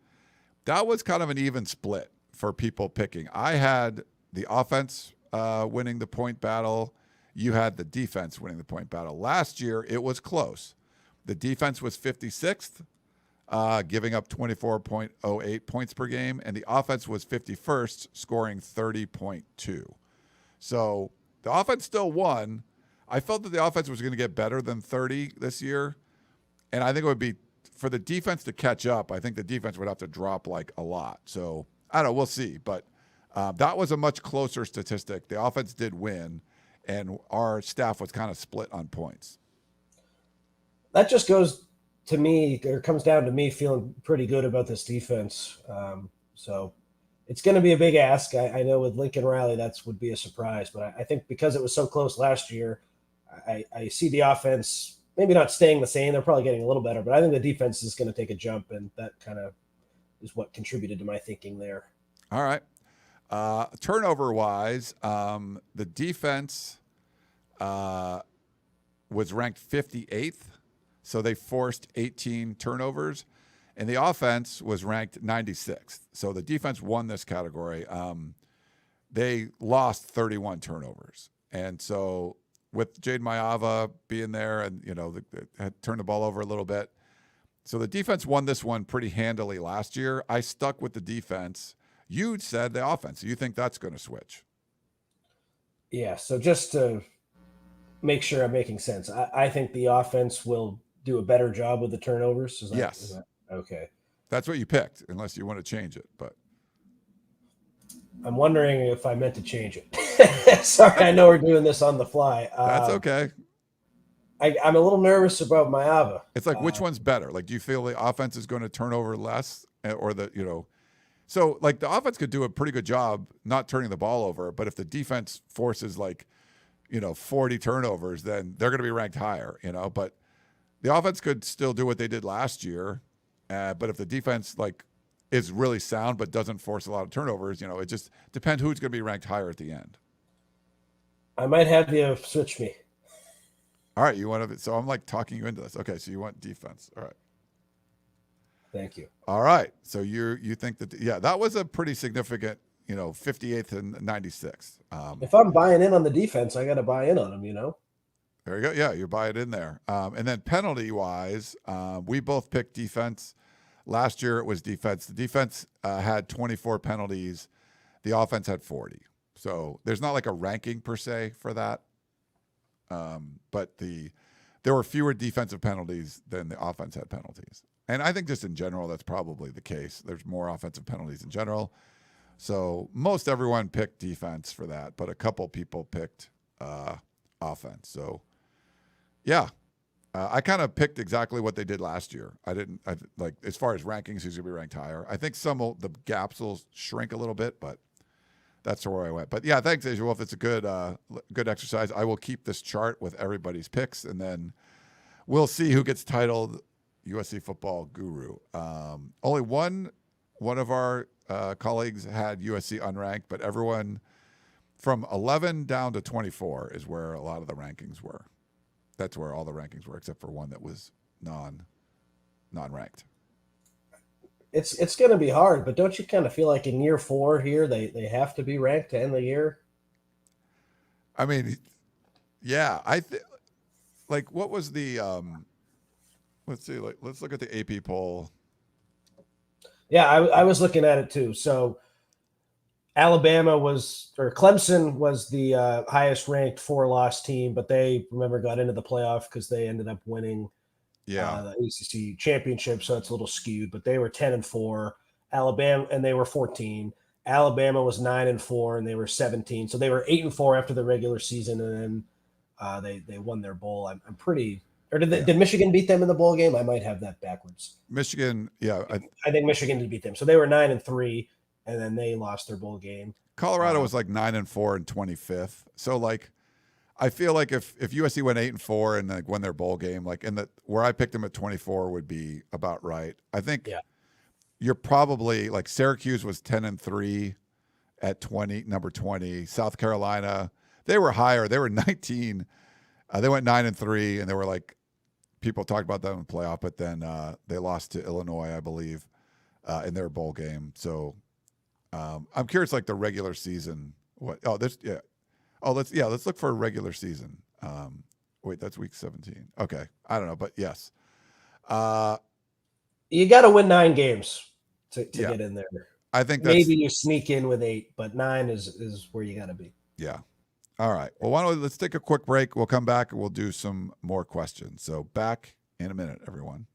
that was kind of an even split for people picking. I had the offense winning the point battle. You had the defense winning the point battle. Last year, it was close. The defense was 56th, giving up 24.08 points per game, and the offense was 51st, scoring 30.2. So the offense still won. I felt that the offense was going to get better than 30 this year, and I think it would be for the defense to catch up. I think the defense would have to drop like a lot. So I don't know. We'll see, but that was a much closer statistic. The offense did win, and our staff was kind of split on points. That just goes to me, or comes down to me feeling pretty good about this defense. So it's going to be a big ask. I know with Lincoln Riley, that would be a surprise, but I think because it was so close last year, I see the offense maybe not staying the same. They're probably getting a little better, but I think the defense is going to take a jump, and that kind of is what contributed to my thinking there. All right. Turnover-wise, the defense was ranked 58th. So they forced 18 turnovers, and the offense was ranked 96th. So the defense won this category. They lost 31 turnovers. And so with Jade Mayava being there and, they had turned the ball over a little bit. So the defense won this one pretty handily last year. I stuck with the defense. You said the offense. You think that's going to switch? Yeah, so just to make sure I'm making sense, I think the offense will do a better job with the turnovers? Yes. Okay. That's what you picked, unless you want to change it. But I'm wondering if I meant to change it. Sorry, I know we're doing this on the fly. That's okay. I'm a little nervous about Mayava. It's like, which one's better? Like, do you feel the offense is going to turn over less, or so like the offense could do a pretty good job not turning the ball over, but if the defense forces 40 turnovers, then they're going to be ranked higher, but the offense could still do what they did last year, but if the defense is really sound but doesn't force a lot of turnovers, it just depends who's going to be ranked higher at the end. I might have you switch me. All right, you want to? So I'm talking you into this. Okay, so you want defense. All right. Thank you. All right, so you think that that was a pretty significant 58th and 96th. If I'm buying in on the defense, I got to buy in on them. There you go. Yeah, you buy it in there. And then penalty-wise, we both picked defense. Last year it was defense. The defense had 24 penalties. The offense had 40. So there's not like a ranking per se for that. But there were fewer defensive penalties than the offense had penalties. And I think just in general, that's probably the case. There's more offensive penalties in general. So most everyone picked defense for that, but a couple people picked offense. So yeah, I kind of picked exactly what they did last year. I as far as rankings, who's going to be ranked higher. I think the gaps will shrink a little bit, but that's where I went. But yeah, thanks, asianwoof. It's a good exercise. I will keep this chart with everybody's picks, and then we'll see who gets titled USC football guru. Only one of our colleagues had USC unranked, but everyone from 11 down to 24 is where a lot of the rankings were. That's where all the rankings were, except for one that was non-ranked. It's going to be hard, but don't you kind of feel like in year 4 here they have to be ranked to end the year? I mean, yeah, what was the let's see, let's look at the AP poll. Yeah, I was looking at it too. So Clemson was the highest ranked 4-loss team, but they got into the playoff because they ended up winning the ACC championship. So it's a little skewed, but they were 10-4. Alabama, and they were 14. Alabama was 9-4, and they were 17. So they were 8-4 after the regular season, and then they won their bowl. I'm pretty. Or did Michigan beat them in the bowl game? I might have that backwards. Michigan, yeah. I think Michigan did beat them. So they were 9-3, and then they lost their bowl game. Colorado was like 9-4 and 25th. So like, I feel like if USC went 8-4 and like won their bowl game, like where I picked them at 24 would be about right. I think you're probably like Syracuse was 10-3 at 20, number 20. South Carolina, they were higher. They were 19. They went 9-3, and they were like, people talked about them in the playoff, but then they lost to Illinois, I believe, in their bowl game. So I'm curious, like the regular season. Let's look for a regular season. Wait, that's week 17. Okay, I don't know, but yes. You got to win 9 games to get in there. I think maybe you sneak in with 8, but 9 is where you got to be. Yeah. All right. Well, let's take a quick break. We'll come back and we'll do some more questions. So back in a minute, everyone.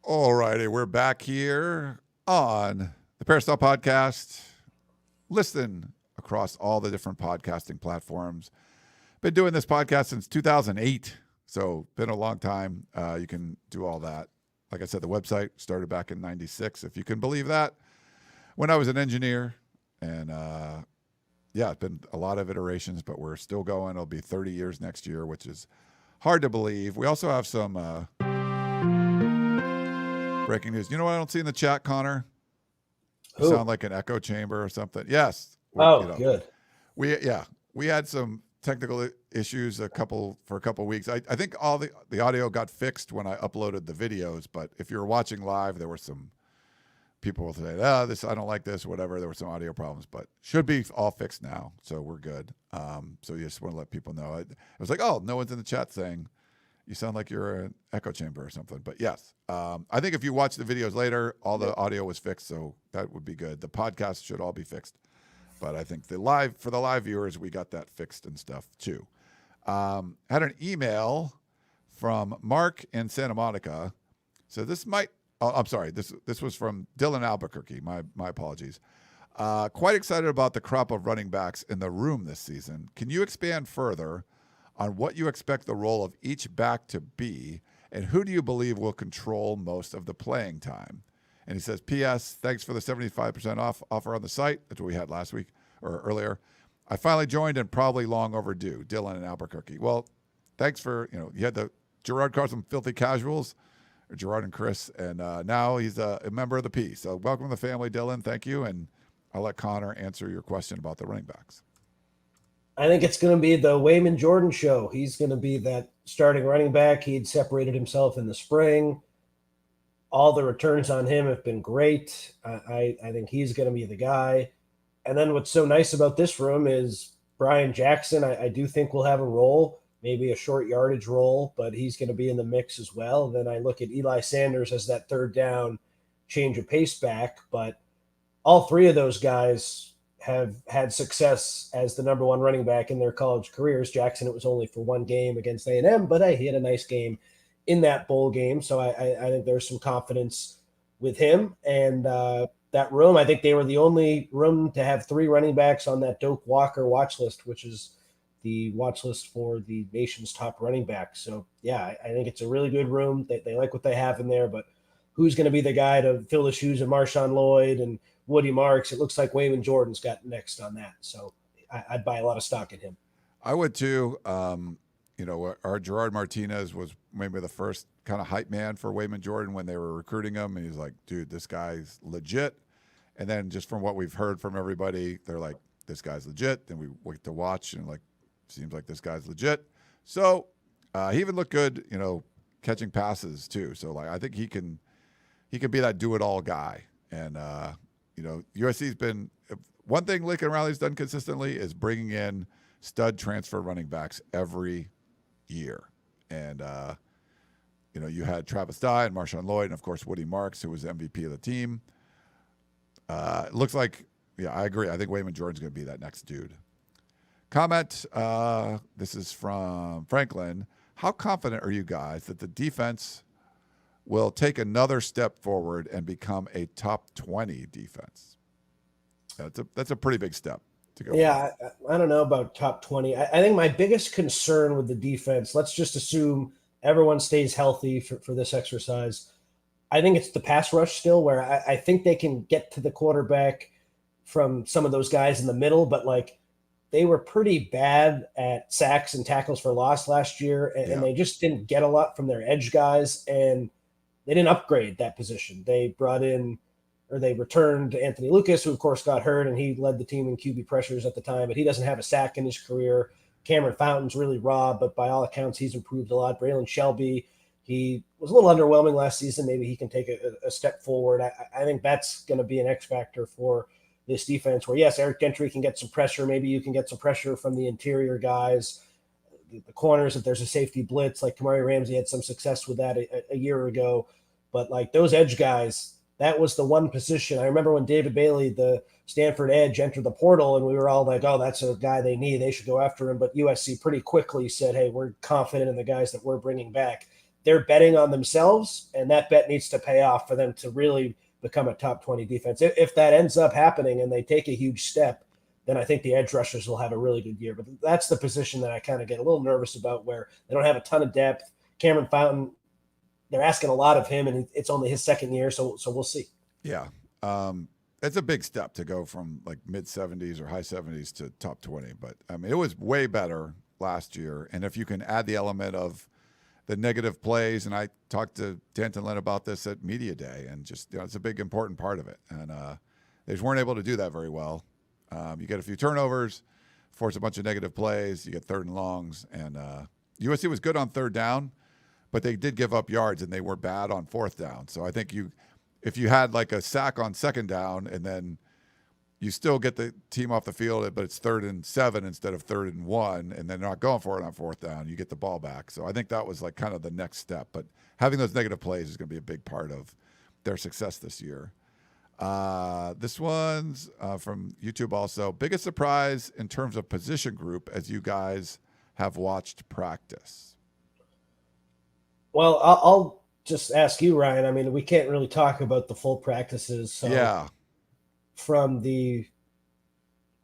All righty. We're back here on the Peristyle Podcast. Listen across all the different podcasting platforms. Been doing this podcast since 2008. So been a long time. You can do all that. Like I said, the website started back in 96, if you can believe that, when I was an engineer. And it's been a lot of iterations, but we're still going. It'll be 30 years next year, which is hard to believe. We also have some breaking news. You know what I don't see in the chat, Connor? You sound like an echo chamber or something. Yes. Good. We had some technical issues for a couple weeks. I think all the audio got fixed when I uploaded the videos, but if you're watching live, there were some people saying, this, I don't like this, whatever. There were some audio problems, but should be all fixed now. So we're good. So you just want to let people know. It was like, no one's in the chat saying you sound like you're an echo chamber or something, but yes. I think if you watch the videos later, all the audio was fixed. So that would be good. The podcast should all be fixed. But I think for the live viewers, we got that fixed and stuff too. Had an email from Mark in Santa Monica. So this might, I'm sorry, this was from Dylan Albuquerque. My apologies. Quite excited about the crop of running backs in the room this season. Can you expand further on what you expect the role of each back to be, and who do you believe will control most of the playing time? And he says, P.S., thanks for the 75% off offer on the site. That's what we had last week or earlier. I finally joined and probably long overdue. Dylan in Albuquerque. Well, thanks for, you had the Gerard calls them filthy casuals, or Gerard and Chris, and now he's a member of the P. So welcome to the family, Dylan. Thank you. And I'll let Connor answer your question about the running backs. I think it's going to be the Wayman Jordan show. He's going to be that starting running back. He'd separated himself in the spring. All the returns on him have been great. I think he's going to be the guy. And then what's so nice about this room is Brian Jackson, I do think will have a role, maybe a short yardage role, but he's going to be in the mix as well. Then I look at Eli Sanders as that third down change of pace back. But all three of those guys have had success as the number one running back in their college careers. Jackson, it was only for one game against A&M, but he had a nice game in that bowl game. So I think there's some confidence with him. And that room, I think they were the only room to have 3 running backs on that Doak Walker watch list, which is the watch list for the nation's top running back. So, I think it's a really good room. They like what they have in there, but who's going to be the guy to fill the shoes of Marshawn Lloyd and Woody Marks? It looks like Wayman Jordan's got next on that. So I'd buy a lot of stock in him. I would too. Our Gerard Martinez was maybe the first kind of hype man for Wayman Jordan when they were recruiting him. And he's like, dude, this guy's legit. And then just from what we've heard from everybody, they're like, this guy's legit. Then we wait to watch and seems like this guy's legit. So he even looked good, catching passes too. So I think he can be that do-it-all guy. And, USC's been – one thing Lincoln Riley's done consistently is bringing in stud transfer running backs every year. And, you had Travis Dye and Marshawn Lloyd and, of course, Woody Marks, who was MVP of the team. It looks like – I agree. I think Wayman Jordan's going to be that next dude. Comment, this is from Franklin. How confident are you guys that the defense will take another step forward and become a top 20 defense? That's a pretty big step to go. Yeah, I don't know about top 20. I think my biggest concern with the defense, let's just assume everyone stays healthy for this exercise. I think it's the pass rush still, where I think they can get to the quarterback from some of those guys in the middle, but like they were pretty bad at sacks and tackles for loss last year, and they just didn't get a lot from their edge guys, and they didn't upgrade that position. They returned Anthony Lucas, who of course got hurt, and he led the team in QB pressures at the time, but he doesn't have a sack in his career. Cameron Fountain's really raw, but by all accounts, he's improved a lot. Braylon Shelby, he was a little underwhelming last season. Maybe he can take a step forward. I think that's going to be an X factor for this defense where, yes, Eric Gentry can get some pressure. Maybe you can get some pressure from the interior guys, the corners, if there's a safety blitz. Like Kamari Ramsey had some success with that a year ago. But like those edge guys, that was the one position. I remember when David Bailey, the Stanford edge, entered the portal, and we were all like, oh, that's a guy they need. They should go after him. But USC pretty quickly said, hey, we're confident in the guys that we're bringing back. They're betting on themselves, and that bet needs to pay off for them to really become a top 20 defense. If that ends up happening and they take a huge step, then I think the edge rushers will have a really good year. But that's the position that I kind of get a little nervous about, where they don't have a ton of depth. Cameron Fountain, they're asking a lot of him, and it's only his second year, so we'll see. Yeah. It's a big step to go from like mid-70s or high 70s to top 20. But, I mean, it was way better last year. And if you can add the element of the negative plays, and I talked to Danton Lynn about this at Media Day, and just, it's a big, important part of it. And they just weren't able to do that very well. You get a few turnovers, force a bunch of negative plays, you get third and longs. And USC was good on third down, but they did give up yards, and they were bad on fourth down. So I think if you had like a sack on second down and then you still get the team off the field, but it's 3rd and 7 instead of 3rd and 1, and they're not going for it on fourth down, you get the ball back. So I think that was like kind of the next step. But having those negative plays is going to be a big part of their success this year. This one's from YouTube also. Biggest surprise in terms of position group as you guys have watched practice? Well, I'll just ask you, Ryan. I mean, we can't really talk about the full practices. So yeah. From the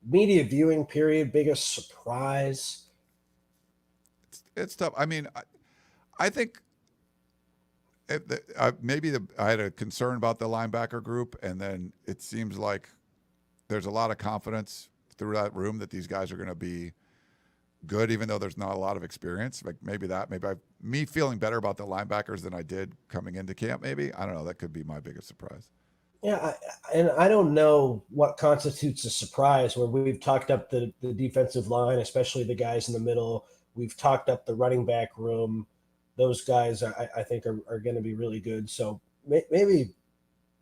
media viewing period, biggest surprise? It's tough. I mean, I think maybe I had a concern about the linebacker group, and then it seems like there's a lot of confidence through that room that these guys are going to be good, even though there's not a lot of experience. Like maybe me feeling better about the linebackers than I did coming into camp. Maybe, I don't know. That could be my biggest surprise. Yeah, and I don't know what constitutes a surprise, where we've talked up the defensive line, especially the guys in the middle. We've talked up the running back room. Those guys, I think, are going to be really good. So maybe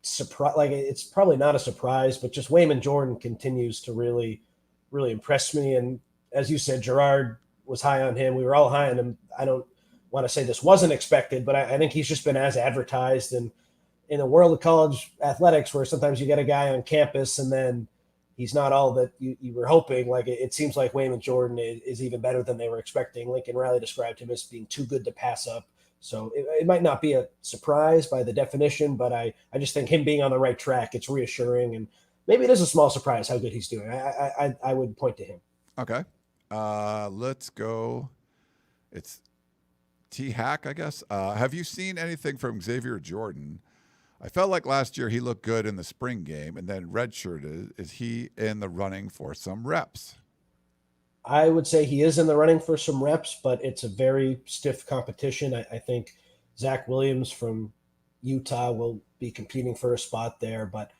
surprise, like it's probably not a surprise, but just Wayman Jordan continues to really, really impress me. And as you said, Gerard was high on him. We were all high on him. I don't want to say this wasn't expected, but I think he's just been as advertised. And in the world of college athletics, where sometimes you get a guy on campus and then he's not all that you were hoping, like it seems like Wayman Jordan is even better than they were expecting. Lincoln Riley described him as being too good to pass up. So it might not be a surprise by the definition, but I just think him being on the right track, it's reassuring. And maybe it is a small surprise how good he's doing. I would point to him. Okay. Let's go. It's T-Hack, I guess. Have you seen anything from Xavier Jordan? I felt like last year he looked good in the spring game, and then redshirted. Is he in the running for some reps? I would say he is in the running for some reps, but it's a very stiff competition. I think Zach Williams from Utah will be competing for a spot there, but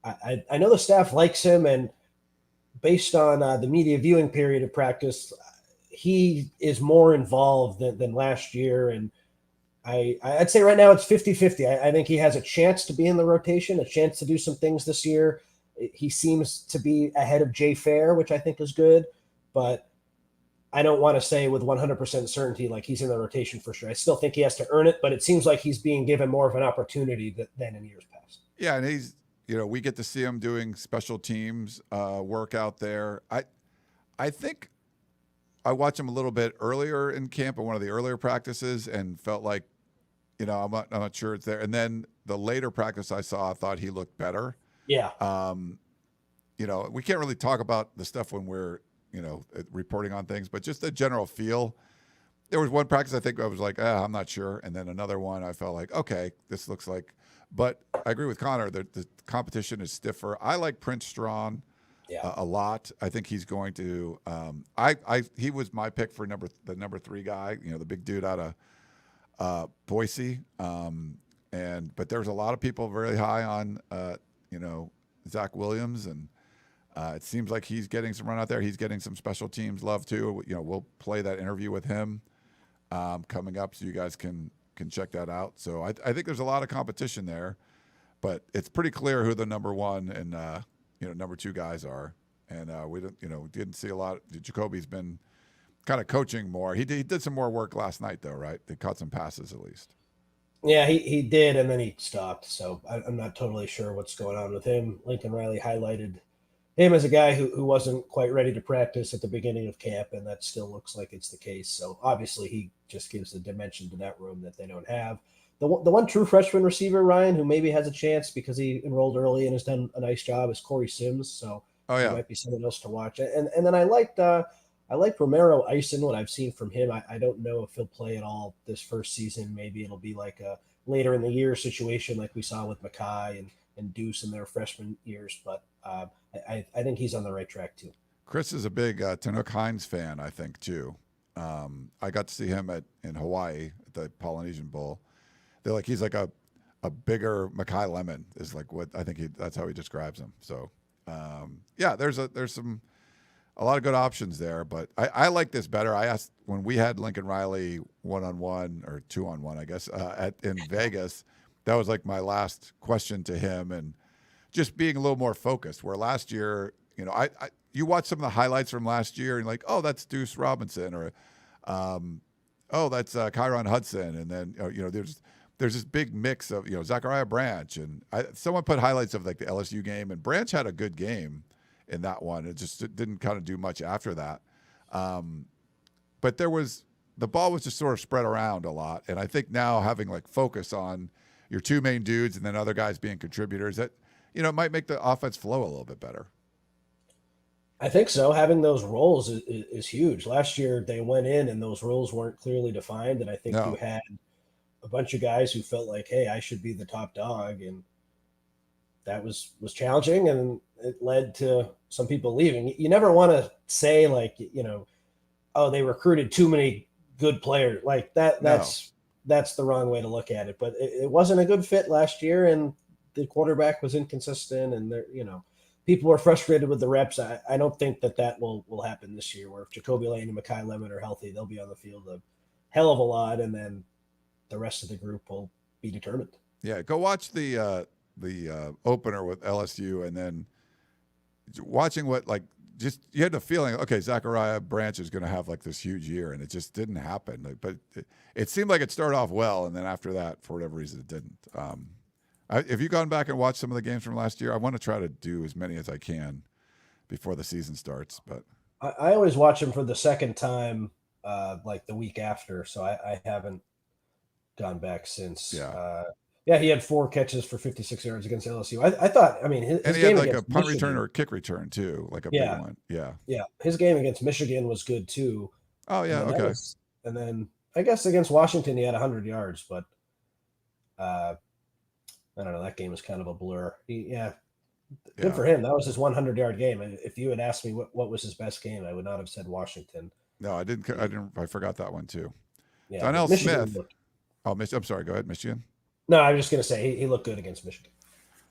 I know the staff likes him, and based on the media viewing period of practice, he is more involved than last year, and I'd say right now it's 50-50. I think he has a chance to be in the rotation, a chance to do some things this year. He seems to be ahead of Jay Fair, which I think is good, but I don't want to say with 100% certainty like he's in the rotation for sure. I still think he has to earn it, but it seems like he's being given more of an opportunity than in years past. Yeah, and he's, we get to see him doing special teams work out there. I think I watched him a little bit earlier in camp at one of the earlier practices and felt like, I'm not sure it's there. And then the later practice I saw, I thought he looked better. Yeah. We can't really talk about the stuff when we're, reporting on things, but just the general feel. There was one practice I think I was like, I'm not sure. And then another one I felt like, okay, this looks like, but I agree with Connor that the competition is stiffer. I like Prince Strachan a lot. I think he's going to, he was my pick for the number 3 guy, the big dude out of Boise. But there's a lot of people very high on, Zach Williams, and it seems like he's getting some run out there. He's getting some special teams love too. We'll play that interview with him coming up, so you guys can check that out. So I think there's a lot of competition there, but it's pretty clear who the number 1 and number 2 guys are. And we didn't see a lot. Jacoby's been kind of coaching more. He did some more work last night though, right? They caught some passes at least. Yeah, he did, and then he stopped. So I'm not totally sure what's going on with him. Lincoln Riley highlighted him as a guy who wasn't quite ready to practice at the beginning of camp, and that still looks like it's the case. So obviously he just gives a dimension to that room that they don't have. The one true freshman receiver, Ryan, who maybe has a chance because he enrolled early and has done a nice job, is Corey Sims. So he might be someone else to watch. And then I liked Romero Eisen, what I've seen from him. I don't know if he'll play at all this first season. Maybe it'll be like a later in the year situation like we saw with Mackay and Deuce in their freshman years. But I think he's on the right track too. Chris is a big Tanook Hines fan, I think, too. I got to see him in Hawaii at the Polynesian Bowl. They're like, he's like a bigger Mackay Lemon is like what I think that's how he describes him. So, there's a lot of good options there, but I like this better. I asked when we had Lincoln Riley 1-on-1 or 2-on-1, I guess, in Vegas. That was like my last question to him, and just being a little more focused. Where last year, you watch some of the highlights from last year, and you're like, oh, that's Deuce Robinson, or oh, that's Kyron Hudson, and then there's this big mix of Zachariah Branch, and someone put highlights of like the LSU game, and Branch had a good game in that one. It just didn't kind of do much after that. But the ball was just sort of spread around a lot. And I think now having like focus on your 2 main dudes and then other guys being contributors, that, it might make the offense flow a little bit better. I think so. Having those roles is huge. Last year they went in and those roles weren't clearly defined. And I think you had a bunch of guys who felt like, hey, I should be the top dog. And that was challenging, and it led to some people leaving. You never want to say like, oh, they recruited too many good players like that. That's the wrong way to look at it. But it wasn't a good fit last year, and the quarterback was inconsistent, and people were frustrated with the reps. I don't think that will happen this year, where if Jacoby Lane and Mackay Lemon are healthy, they'll be on the field a hell of a lot, and then the rest of the group will be determined. Yeah, go watch the opener with LSU, and then watching you had the feeling, okay, Zachariah Branch is going to have like this huge year, and it just didn't happen. But it seemed like it started off well, and then after that, for whatever reason, it didn't. Have you gone back and watched some of the games from last year? I want to try to do as many as I can before the season starts. But I always watch them for the second time, like the week after, so I haven't gone back since. Yeah, he had 4 catches for 56 yards against LSU. I thought, his and he game had like a punt Michigan, return or a kick return too, like a big one. Yeah. His game against Michigan was good too. Oh yeah, okay. And then I guess against Washington he had 100 yards, but I don't know. That game was kind of a blur. Good for him. That was his 100-yard game. And if you had asked me what was his best game, I would not have said Washington. No, I didn't. I forgot that one too. Yeah, Donnell Smith. I'm sorry. Go ahead, Michigan. No, I was just going to say he looked good against Michigan.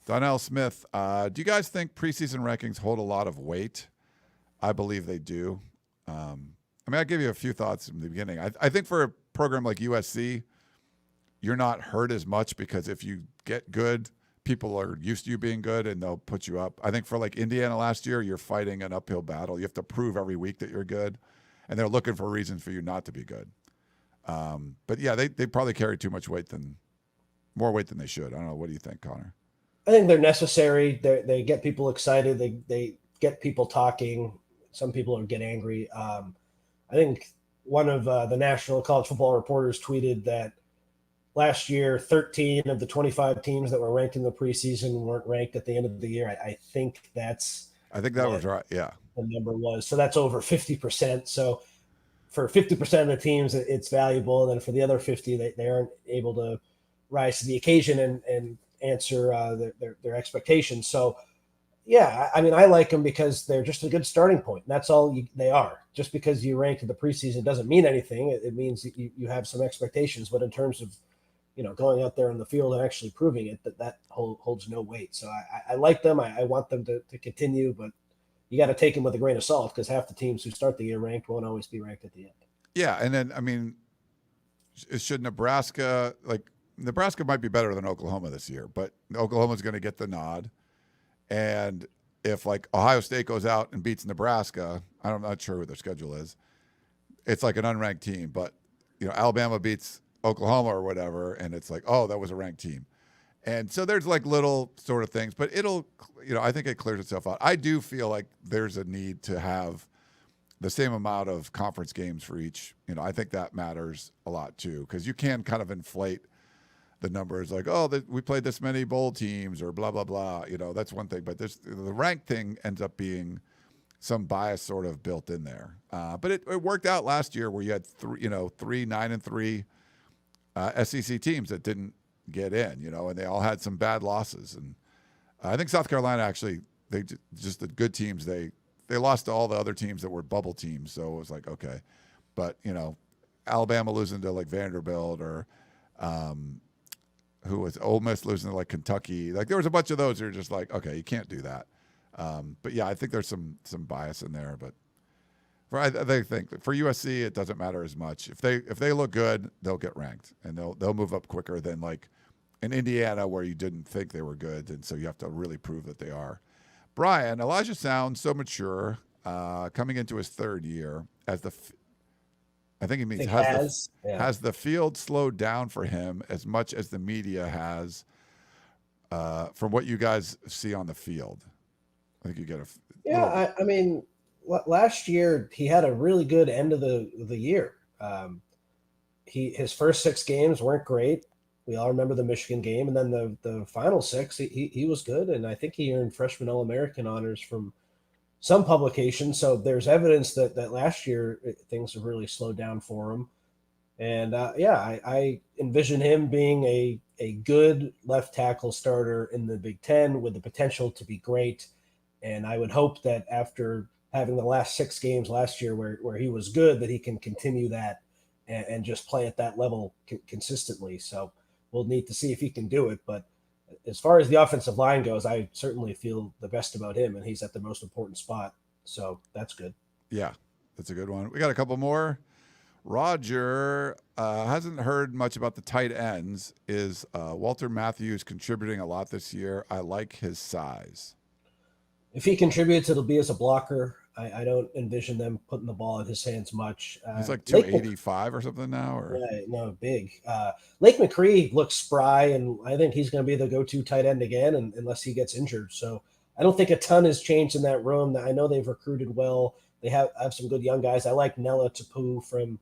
Donnell Smith, do you guys think preseason rankings hold a lot of weight? I believe they do. I'll give you a few thoughts from the beginning. I think for a program like USC, you're not hurt as much because if you get good, people are used to you being good and they'll put you up. I think for like Indiana last year, you're fighting an uphill battle. You have to prove every week that you're good, and they're looking for reasons for you not to be good. But yeah, they probably carry too much weight more weight than they should. I don't know. What do you think, Connor? I think they're necessary. They get people excited. They get people talking. Some people get angry. I think one of the national college football reporters tweeted that last year, 13 of the 25 teams that were ranked in the preseason weren't ranked at the end of the year. I think that's I think that what was right. Yeah. the number was. So that's over 50%. So for 50% of the teams, it's valuable. And then for the other 50, they aren't able to rise to the occasion and answer their expectations. So, yeah, I mean, I like them because they're just a good starting point. That's all they are. Just because you ranked in the preseason doesn't mean anything. It means you have some expectations. But in terms of, going out there in the field and actually proving it, that holds no weight. So I like them. I want them to continue, but you got to take them with a grain of salt because half the teams who start the year ranked won't always be ranked at the end. Yeah, and then, I mean, should Nebraska might be better than Oklahoma this year, but Oklahoma's going to get the nod. And if, like, Ohio State goes out and beats Nebraska, I'm not sure who their schedule is, it's like an unranked team. But, Alabama beats Oklahoma or whatever, and it's like, oh, that was a ranked team. And so there's like little sort of things, but it'll, I think it clears itself out. I do feel like there's a need to have the same amount of conference games for each. I think that matters a lot too, because you can kind of inflate the numbers like, oh, we played this many bowl teams or blah, blah, blah. That's one thing. But the rank thing ends up being some bias sort of built in there. But it worked out last year where you had three 9-3 SEC teams that didn't get in, and they all had some bad losses. And I think South Carolina actually, they just the good teams, they lost to all the other teams that were bubble teams. So it was like, okay. But, Alabama losing to like Vanderbilt or who was Ole Miss losing to like Kentucky. Like there was a bunch of those that are just like, okay, you can't do that. But yeah, I think there's some bias in there, but I think for USC, it doesn't matter as much. If they look good, they'll get ranked and they'll move up quicker than like in Indiana where you didn't think they were good, and so you have to really prove that they are. Brian, Elijah sounds so mature, coming into his third year as I think he means has the field slowed down for him as much as the media has, from what you guys see on the field. I think you get I mean, last year he had a really good end of the year. His first 6 games weren't great. We all remember the Michigan game, and then the final 6 he was good, and I think he earned freshman All-American honors from some publications. So there's evidence that last year things have really slowed down for him. And I envision him being a good left tackle starter in the Big Ten with the potential to be great. And I would hope that after having the last 6 games last year where he was good, that he can continue that and just play at that level consistently. So we'll need to see if he can do it. But as far as the offensive line goes, I certainly feel the best about him, and he's at the most important spot. So that's good. Yeah, that's a good one. We got a couple more. Roger hasn't heard much about the tight ends. Is Walter Matthews contributing a lot this year? I like his size. If he contributes, it'll be as a blocker. I don't envision them putting the ball in his hands much. He's like 285 or something now? Or no, big. Lake McCree looks spry, and I think he's going to be the go-to tight end again, unless he gets injured. So I don't think a ton has changed in that room. I know they've recruited well. They have some good young guys. I like Nella Tapu from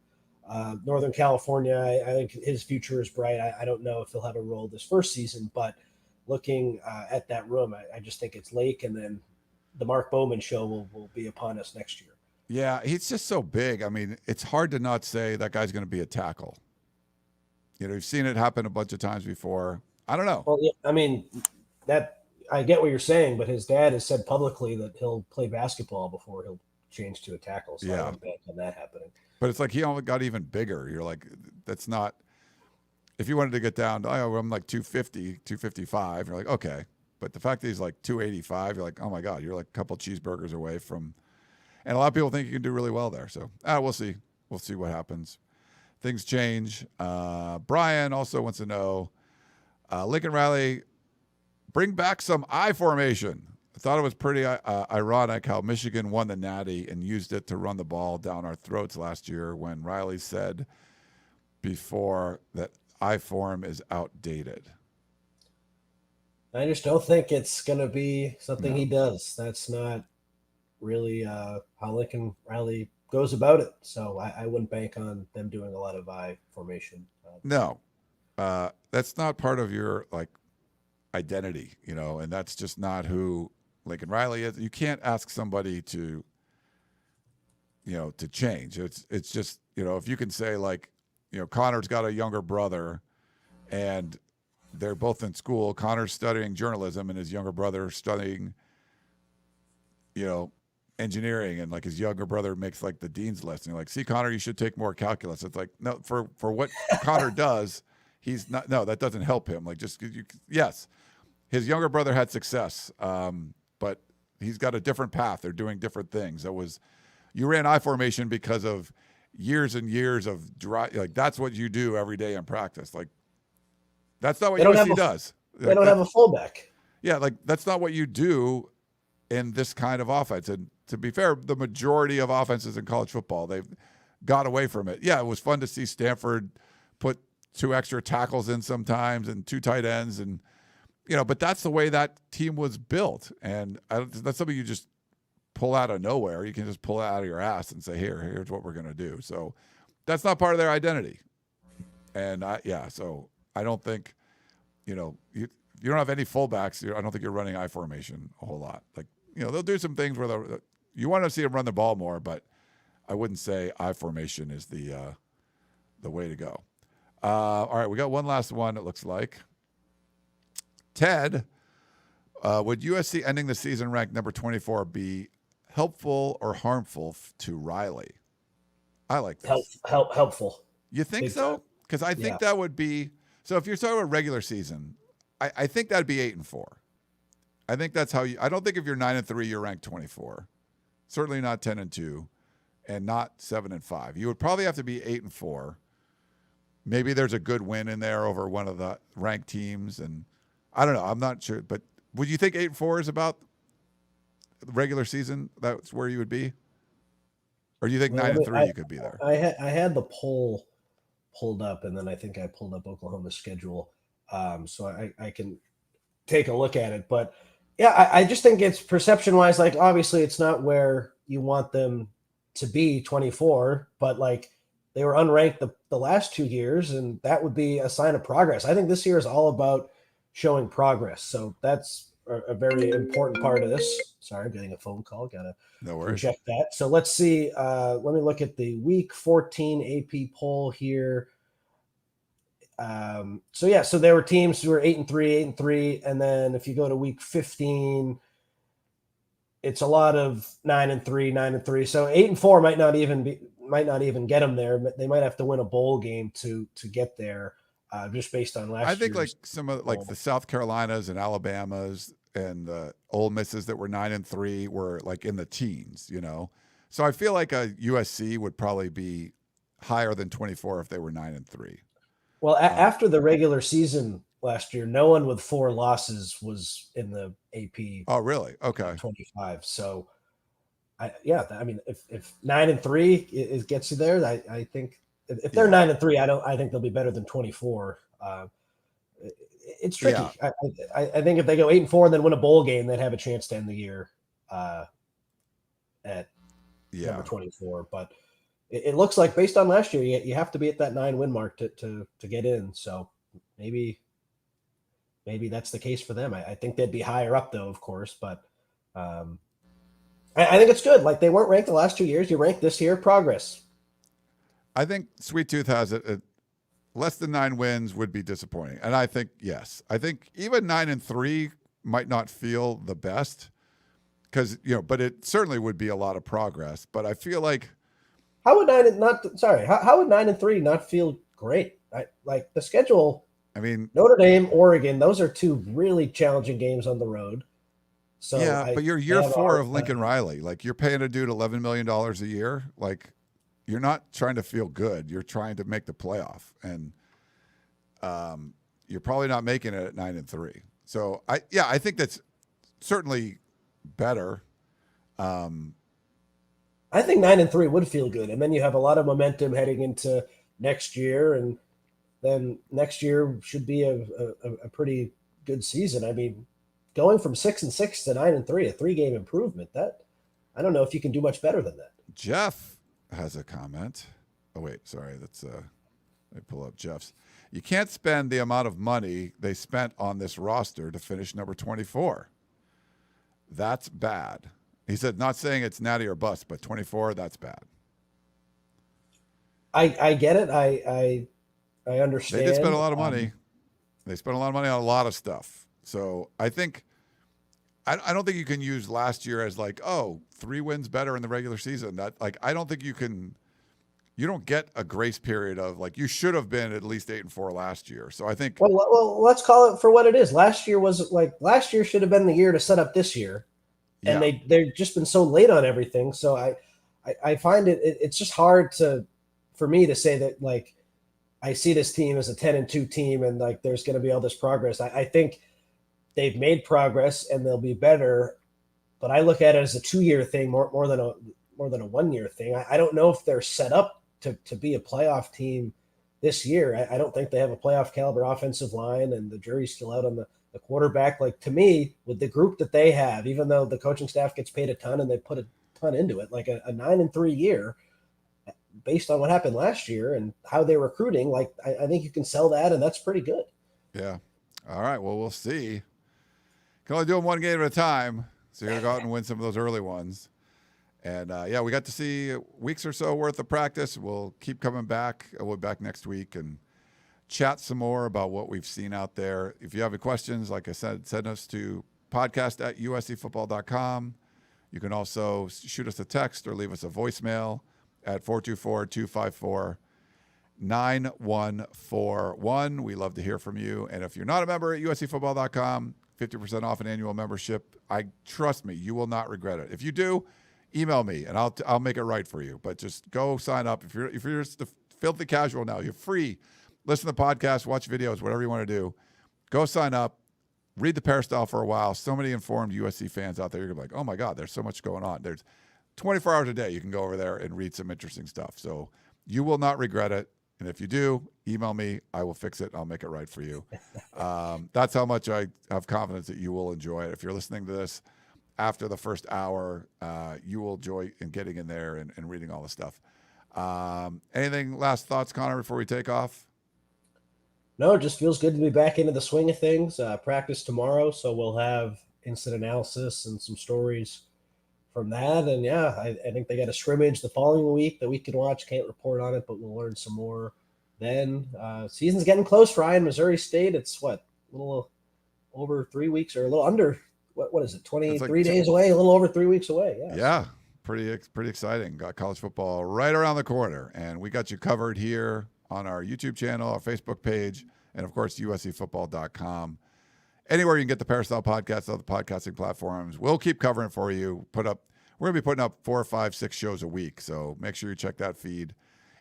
Northern California. I think his future is bright. I don't know if he'll have a role this first season, but looking at that room, I just think it's Lake, and then the Mark Bowman show will be upon us next year. Yeah, he's just so big. I mean, it's hard to not say that guy's going to be a tackle. You've seen it happen a bunch of times before. I don't know. Well, yeah, I mean, that I get what you're saying, but his dad has said publicly that he'll play basketball before he'll change to a tackle. So I don't bet on that happening. But it's like he almost got even bigger. You're like, that's not – if you wanted to get down to, I'm like 250, 255, you're like, okay. But the fact that he's like 285, you're like, oh, my God, you're like a couple cheeseburgers away from – and a lot of people think you can do really well there. So we'll see. We'll see what happens. Things change. Brian also wants to know, Lincoln Riley, bring back some I formation. I thought it was pretty ironic how Michigan won the Natty and used it to run the ball down our throats last year when Riley said before that I form is outdated. I just don't think it's going to be something he does. That's not really how Lincoln Riley goes about it. So I wouldn't bank on them doing a lot of I formation. No, that's not part of your like identity, and that's just not who Lincoln Riley is. You can't ask somebody to change. It's just, if you can say like, Connor's got a younger brother and they're both in school. Connor's studying journalism and his younger brother studying, engineering, and like his younger brother makes like the dean's list. And you're like, see, Connor, you should take more calculus. It's like, no, for what Connor does, he's not, no, that doesn't help him. Like yes, his younger brother had success, but he's got a different path. They're doing different things. You ran I formation because of years and years of dry, like that's what you do every day in practice. Like that's not what USC does. They don't have a fullback. Yeah, like that's not what you do in this kind of offense. And to be fair, the majority of offenses in college football, they've got away from it. Yeah, it was fun to see Stanford put 2 extra tackles in sometimes and 2 tight ends, and but that's the way that team was built. And that's something you just pull out of nowhere. You can just pull it out of your ass and say, here's what we're going to do. So that's not part of their identity. And so I don't think, you don't have any fullbacks. I don't think you're running I formation a whole lot. Like, they'll do some things where you want to see them run the ball more, but I wouldn't say I formation is the way to go. All right, we got one last one, it looks like. Ted, would USC ending the season ranked number 24 be helpful or harmful to Riley? I like this. Helpful. You think so? Because I think that would be – so if you're talking about regular season, I think that'd be 8-4. I think that's how you – I don't think if you're 9-3, you're ranked 24. Certainly not 10-2 and not 7-5. You would probably have to be 8-4. Maybe there's a good win in there over one of the ranked teams, and I don't know. I'm not sure, but would you think 8-4 is about the regular season? That's where you would be, or do you think 9-3 you could be there? I had the poll pulled up, and then I think I pulled up Oklahoma's schedule, so I can take a look at it. But yeah, I just think it's perception-wise. Like obviously, it's not where you want them to be 24, but like they were unranked the last 2 years, and that would be a sign of progress. I think this year is all about showing progress. So that's a very important part of this. Sorry, I'm getting a phone call. Gotta reject that. So let's see. Let me look at the week 14 AP poll here. So there were teams who were 8-3, and then if you go to week 15, it's a lot of 9-3. So 8-4 might not even get them there. They might have to win a bowl game to get there. Just based on last year. I think like some of like the South Carolinas and Alabamas and the Ole Misses that were 9-3 were like in the teens, So I feel like a USC would probably be higher than 24 if they were 9-3. Well, after the regular season last year, no one with 4 losses was in the AP. Oh, really? Okay. 25. So, I mean, if 9-3 it gets you there, I think. If they're 9-3, I think they'll be better than 24. It's tricky. Yeah. I think if they go 8-4 and then win a bowl game, they'd have a chance to end the year at number 24. But it looks like based on last year, you have to be at that 9-win mark to get in. So maybe that's the case for them. I think they'd be higher up though, of course. But I think it's good. Like they weren't ranked the last 2 years. You ranked this year, progress. I think Sweet Tooth has it. Less than 9 wins would be disappointing. And I think, yes, I think even 9-3 might not feel the best because, but it certainly would be a lot of progress. But I feel like. How would 9-3 not feel great? Like the schedule. I mean, Notre Dame, Oregon, those are 2 really challenging games on the road. So but you're year 4 of Lincoln Riley. Like you're paying a dude $11 million a year. Like, you're not trying to feel good. You're trying to make the playoff, and you're probably not making it at 9-3. So I think that's certainly better. I think 9-3 would feel good, and then you have a lot of momentum heading into next year, and then next year should be a pretty good season. I mean, going from 6-6 to 9-3, a 3-game improvement. That I don't know if you can do much better than that. Jeff has a comment. Oh, wait, sorry. Let me pull up Jeff's. You can't spend the amount of money they spent on this roster to finish number 24. That's bad. He said, not saying it's natty or bust, but 24, that's bad. I get it. I understand. They did spend a lot of money. They spent a lot of money on a lot of stuff. So I think I don't think you can use last year as like, oh, 3 wins better in the regular season. That like I don't think you can. You don't get a grace period of like you should have been at least 8-4 last year. So I think. Well, let's call it for what it is. Last year should have been the year to set up this year, and they've just been so late on everything. So I find it's just hard for me to say that like I see this team as a 10-2 team and like there's going to be all this progress. I think they've made progress and they'll be better, but I look at it as a 2-year thing more than a 1-year thing. I don't know if they're set up to be a playoff team this year. I don't think they have a playoff caliber offensive line, and the jury's still out on the quarterback. Like, to me, with the group that they have, even though the coaching staff gets paid a ton and they put a ton into it, like a 9-3 year based on what happened last year and how they're recruiting, like I think you can sell that, and that's pretty good. Yeah. All right. Well, we'll see. Can only do them one game at a time, so you're going to go out and win some of those early ones. And, we got to see weeks or so worth of practice. We'll keep coming back. We'll be back next week and chat some more about what we've seen out there. If you have any questions, like I said, send us to podcast@uscfootball.com. You can also shoot us a text or leave us a voicemail at 424-254-9141. We love to hear from you. And if you're not a member at uscfootball.com, 50% off an annual membership. Trust me, you will not regret it. If you do, email me and I'll make it right for you. But just go sign up. If you're just a filthy casual now, you're free. Listen to the podcast, watch videos, whatever you want to do. Go sign up. Read the Peristyle for a while. So many informed USC fans out there. You're going to be like, oh my God, there's so much going on. There's 24 hours a day. You can go over there and read some interesting stuff. So you will not regret it. And if you do, email me. I will fix it. I'll make it right for you. That's how much I have confidence that you will enjoy it. If you're listening to this after the first hour, you will enjoy in getting in there and reading all the stuff. Anything last thoughts, Connor, before we take off? No, it just feels good to be back into the swing of things. Practice tomorrow, so we'll have instant analysis and some stories from that. And I think they got a scrimmage the following week that we can watch. Can't report on it, but we'll learn some more then. Season's getting close, Ryan. Missouri State, it's a little over 3 weeks, or a little under, what is it, 23 days away, a little over 3 weeks away. Yeah, pretty exciting. Got college football right around the corner, and we got you covered here on our YouTube channel, our Facebook page, and, of course, uscfootball.com. Anywhere you can get the Peristyle Podcast, other podcasting platforms, we'll keep covering it for you. We're going to be putting up 4, 5, 6 shows a week, so make sure you check that feed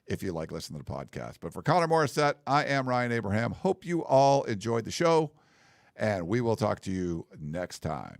if you like listening to the podcast. But for Connor Morrissette, I am Ryan Abraham. Hope you all enjoyed the show, and we will talk to you next time.